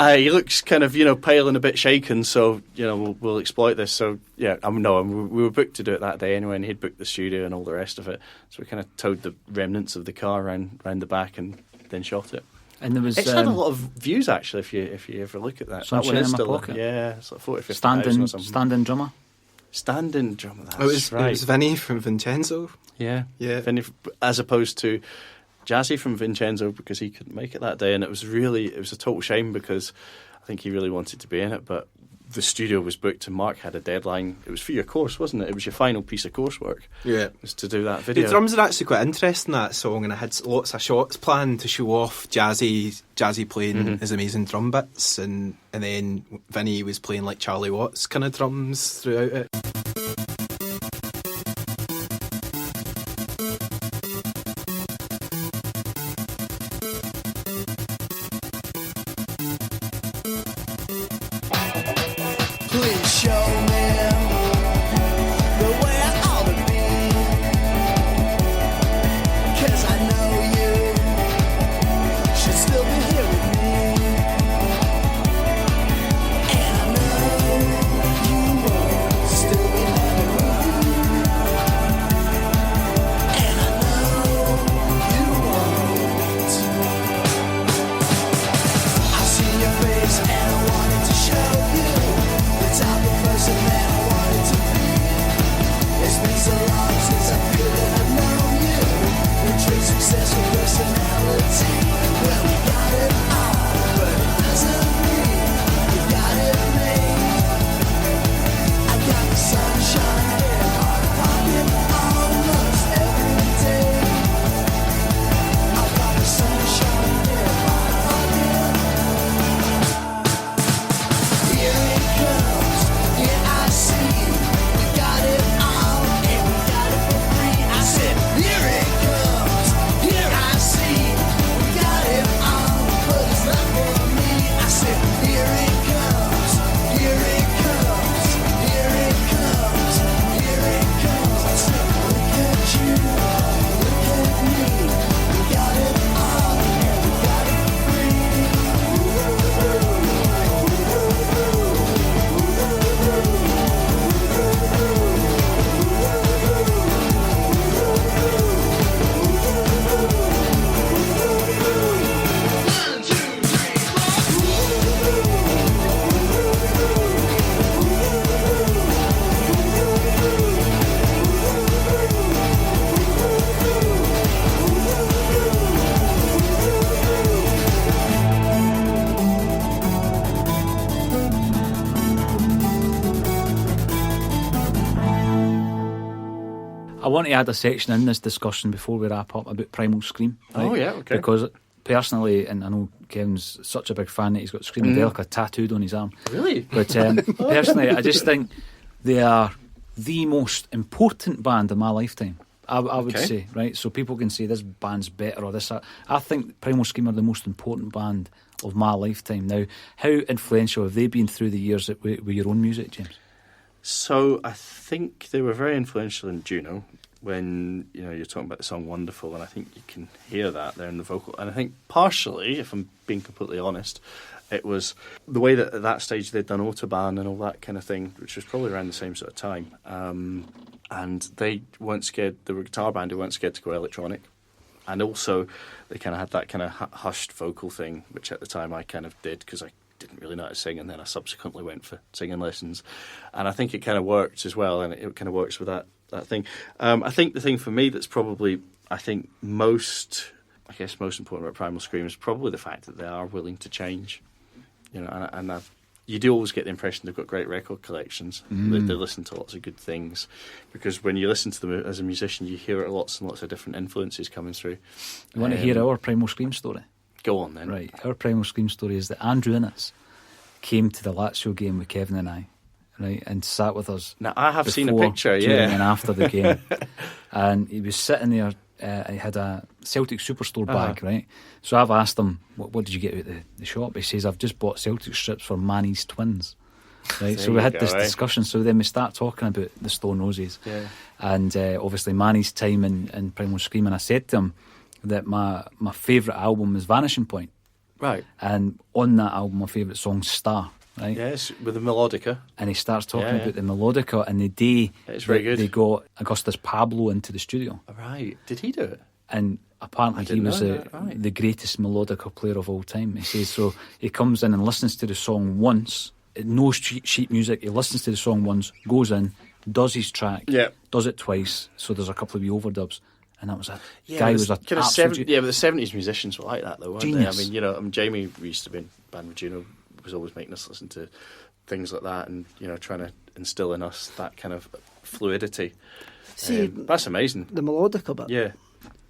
He looks kind of, pale and a bit shaken, so, we'll exploit this. So, yeah, we were booked to do it that day anyway, and he'd booked the studio and all the rest of it. So we kind of towed the remnants of the car around the back and then shot it. And there was... It's had a lot of views, actually, if you ever look at that. Sunshine that one is in My still, Pocket. Yeah, it's like 40, 50,000 or something. Stand-in drummer. Stand-in drummer, that's right. It was Vinny from Vincenzo. Yeah. Vinny, as opposed to... Jazzy from Vincenzo because he couldn't make it that day and it was a total shame because I think he really wanted to be in it but the studio was booked and Mark had a deadline. It was for your course, wasn't it? It was your final piece of coursework. Yeah. Was to do that video. The drums are actually quite interesting, that song, and I had lots of shots planned to show off Jazzy playing his amazing drum bits and then Vinny was playing like Charlie Watts kind of drums throughout it. Please show me the way I ought to be, 'cause I know you should still be here with me, and I know you won't still be loving me, and I know you won't. I've seen your face and I wanted to show you the type of person that I wanted to be. It's been so long since I feel that I've known you. Your true success and personality. Well, we got it all, but it doesn't mean we got it made. I got the sunshine in my pocket almost every day. I got the sunshine in my pocket. Here it comes, yeah I see. We got it all and we got it for free. I said, here it comes, here I see. We got it all, but it's not for me. I said, here it comes, here it comes, here it comes, here it comes. I said, look at you, look at me. We got it all and we got it for free. I want to add a section in this discussion before we wrap up about Primal Scream. Right? Oh, yeah, okay. Because personally, and I know Kevin's such a big fan that he's got Screamadelica tattooed on his arm. Really? But personally, I just think they are the most important band in my lifetime. I would Okay. say, right? So people can say this band's better or this. I think Primal Scream are the most important band of my lifetime. Now, how influential have they been through the years with your own music, James? So I think they were very influential in Juno when, you know, you're talking about the song Wonderful, and I think you can hear that there in the vocal. And I think partially, if I'm being completely honest, it was the way that at that stage they'd done Autobahn and all that kind of thing, which was probably around the same sort of time. And they weren't scared, they were a guitar band who weren't scared to go electronic. And also they kind of had that kind of hushed vocal thing, which at the time I kind of did because I didn't really know how to sing, and then I subsequently went for singing lessons. And I think it kind of worked as well, and it kind of works with that thing. I think the thing for me that's probably, most important about Primal Scream is probably the fact that they are willing to change. You know, and you do always get the impression they've got great record collections. They listen to lots of good things, because when you listen to them as a musician, you hear lots and lots of different influences coming through. You want to hear our Primal Scream story? Go on then. Right, our Primal Scream story is that Andrew Innes came to the Lazio game with Kevin and I, right, and sat with us. Now, I have seen a before, picture, during and after the game. And he was sitting there, he had a Celtic Superstore bag, right? So I've asked him, what did you get out of the shop? He says, I've just bought Celtic strips for Manny's twins. Right, so we had this discussion. So then we start talking about the Stone Roses, and obviously Manny's time in Primal Scream. And I said to him that my favourite album is Vanishing Point. Right. And on that album, my favourite song's Star. Right? Yes, with the melodica. And he starts talking about the melodica and the day they got Augustus Pablo into the studio. Right. Did he do it? And apparently he was the greatest melodica player of all time. He says so. He comes in and listens to the song once. No sheet music. He listens to the song once, goes in, does his track, does it twice. So there's a couple of wee overdubs. And that was it. Guy was a kind of but the 70s musicians were like that, though, weren't genius. they? I mean, you know, Jamie used to be in band with Juno, was always making us listen to things like that, and you know, trying to instill in us that kind of fluidity. See, that's amazing. The melodica bit. Yeah.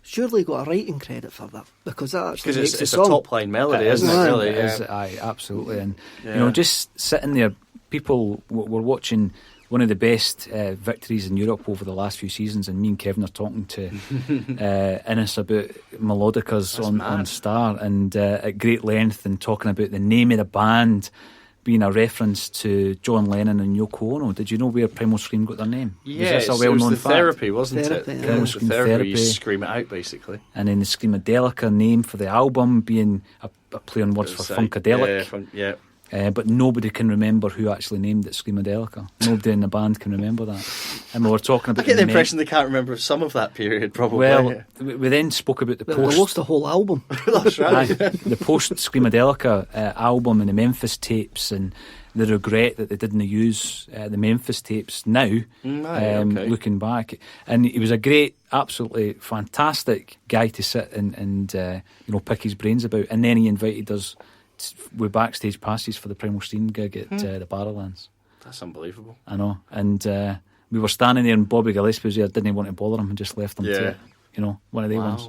Surely got a writing credit for that, because that actually makes it's the song. a top line melody, isn't it? Really, It is, absolutely. And you know, just sitting there, people were watching one of the best victories in Europe over the last few seasons, and me and Kevin are talking to Innes about melodicas on Star, and at great length, and talking about the name of the band being a reference to John Lennon and Yoko Ono. Did you know where Primal Scream got their name? Yes, was this a well-known it was the fact? Therapy, wasn't Therapy, it? yeah. It was the therapy. Therapy. You scream it out, basically. And then the Screamadelica name for the album being a play on words for Funkadelic. But nobody can remember who actually named it Screamadelica. Nobody in the band can remember that. And we were talking about I get the impression they can't remember some of that period, probably. Well, we then spoke about the They post. lost the whole album. That's right. The post Screamadelica album and the Memphis tapes, and the regret that they didn't use the Memphis tapes now, looking back. And he was a great, absolutely fantastic guy to sit and pick his brains about. And then he invited us with backstage passes for the Primal Scream gig at the Barrowlands. That's unbelievable. I know. And we were standing there, and Bobby Gillespie was there, didn't want to bother him, and just left him to it. You know, one of the ones.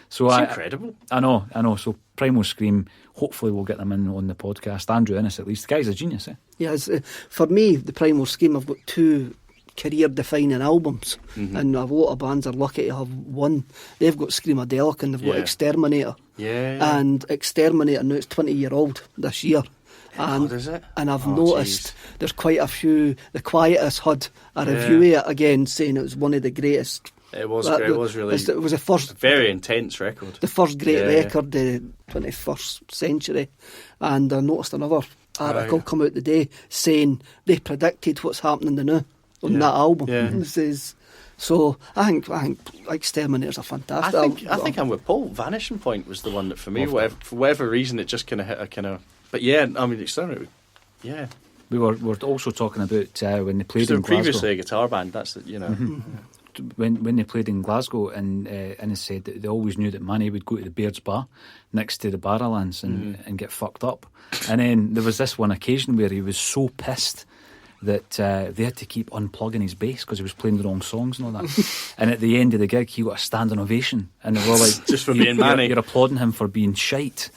So it's incredible. I know. So Primal Scream, hopefully we'll get them in on the podcast. Andrew Innes, at least. The guy's a genius, eh? Yeah, for me, the Primal Scream, I've got two career-defining albums, and a lot of bands are lucky to have one. They've got Screamadelic and they've got Exterminator. Yeah. And Exterminator, now it's 20-year-old this year. And, is it? And I've noticed there's quite a few. The Quietist had a review of it again, saying it was one of the greatest. It was great. It was really. It was the first, very intense record. The first great record, the 21st century. And I noticed another article come out today saying they predicted what's happening now on that album. Yeah. It says, so I think Exterminator's a fantastic album. I think I'm with Paul. Vanishing Point was the one that for me, for whatever reason, it just kind of hit a kind of. But yeah, I mean, Exterminator. Yeah. We were also talking about when they played in Glasgow. Previously a guitar band. That's When they played in Glasgow, and Innes said that they always knew that Manny would go to the Baird's Bar next to the Barrowlands and get fucked up. And then there was this one occasion where he was so pissed that they had to keep unplugging his bass because he was playing the wrong songs and all that. And at the end of the gig, he got a standing ovation, and they were like, just for being Manny. You're applauding him for being shite.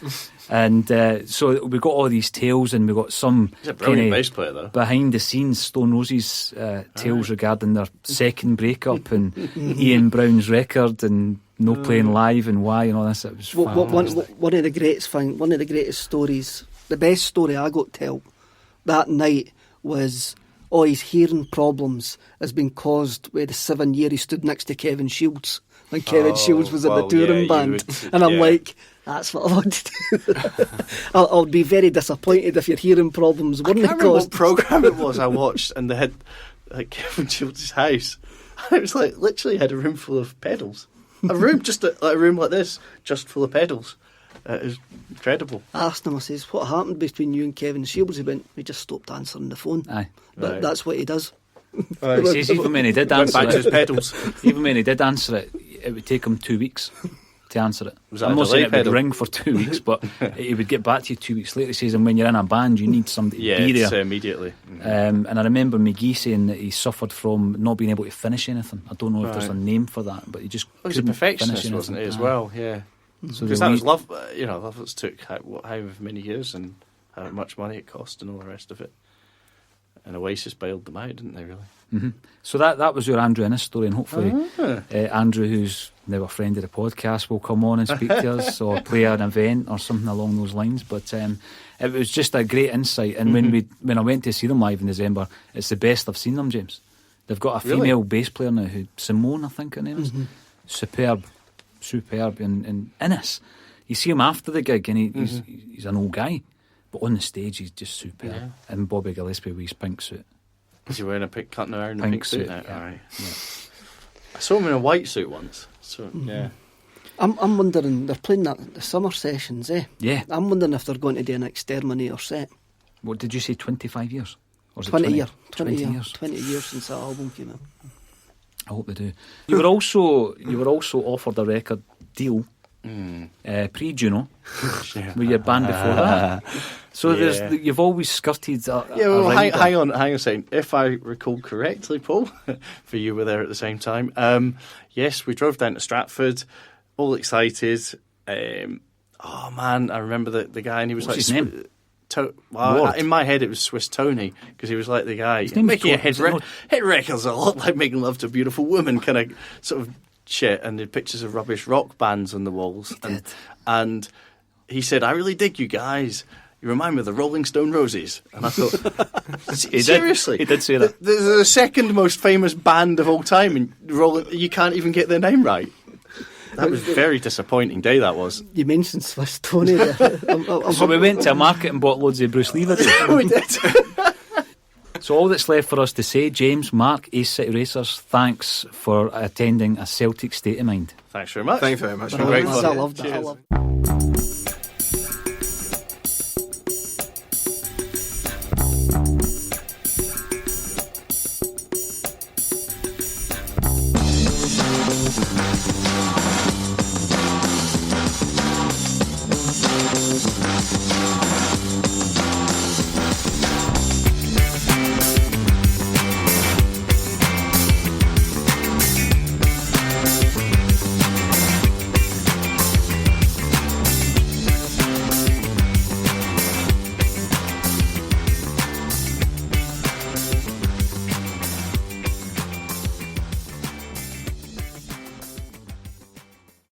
And so we got all these tales, and we got some He's a brilliant bass player, though. behind the scenes Stone Roses tales regarding their second breakup and Ian Brown's record and no playing live and why and all this. It was one of the greatest stories, the best story I got to tell that night was all his hearing problems has been caused by the 7 year he stood next to Kevin Shields when Kevin Shields was in the touring band. And I'm like, that's what I want to do. I'll be very disappointed if your hearing problems weren't I can't remember caused. what programme it was I watched, and they had like Kevin Shields' house. It was like literally had a room full of pedals. A room, just a room like this, just full of pedals. It was incredible. I asked him, I says, what happened between you and Kevin Shields? He went, we just stopped answering the phone. Aye. But Right. that's what he does. He says even when he did Went answer back to his it, pedals. even when he did answer it, it would take him 2 weeks to answer it. Was that I'm a not saying delay it would pedal? ring for 2 weeks, but he would get back to you 2 weeks later. He says, and when you're in a band, you need somebody Yeah, to be it's there. immediately. And I remember McGee saying that he suffered from not being able to finish anything. I don't know if there's a Right. name for that, but he just He was a couldn't finish perfectionist, anything. wasn't he, as Aye. well? Yeah. So Because the that was wee- love. Loveless took however many years and how much money it cost and all the rest of it. And Oasis bailed them out, didn't they? Really? Mhm. So that was your Andrew Innes story, and hopefully Andrew, who's now a friend of the podcast, will come on and speak to us or play an event or something along those lines. But it was just a great insight. And when I went to see them live in December, it's the best I've seen them, James. They've got a Really? female bass player now, who Simone, I think her name is. Superb, and Innes. You see him after the gig, and he's an old guy, but on the stage he's just superb. Yeah. And Bobby Gillespie with his pink suit. Was he wearing a pink cutting iron and Pink pink suit? suit, Now? yeah. All right. Yeah. I saw him in a white suit once. So yeah. I'm wondering, they're playing that at the summer sessions, eh? Yeah. I'm wondering if they're going to do an Exterminator set. What did you say? 25 years? Or is it 20 20 years. 20 years since that album came out. I hope they do. You were also offered a record deal pre-Juno with your band before that. So Yeah. you've always skirted. Yeah, well, hang on a second. If I recall correctly, Paul, for you were there at the same time. Yes, we drove down to Stratford, all excited. Oh man, I remember the guy, and he was What's like, his name? In my head it was Swiss Tony, because he was like the guy name making a was hit records a lot like Making Love to a Beautiful Woman kind of sort of shit, and the pictures of rubbish rock bands on the walls. And he said, I really dig you guys. You remind me of the Rolling Stone Roses. And I thought, seriously? He did say that. They're the second most famous band of all time, and you can't even get their name right. That was a very disappointing day, that was. You mentioned Swiss Tony there. So we went to a market and bought loads of Bruce Lee videos. We did. So all that's left for us to say, James, Mark, Ace City Racers, thanks for attending A Celtic State of Mind. Thanks very much. Thanks very much. Been great I fun. loved that. I Cheers. loved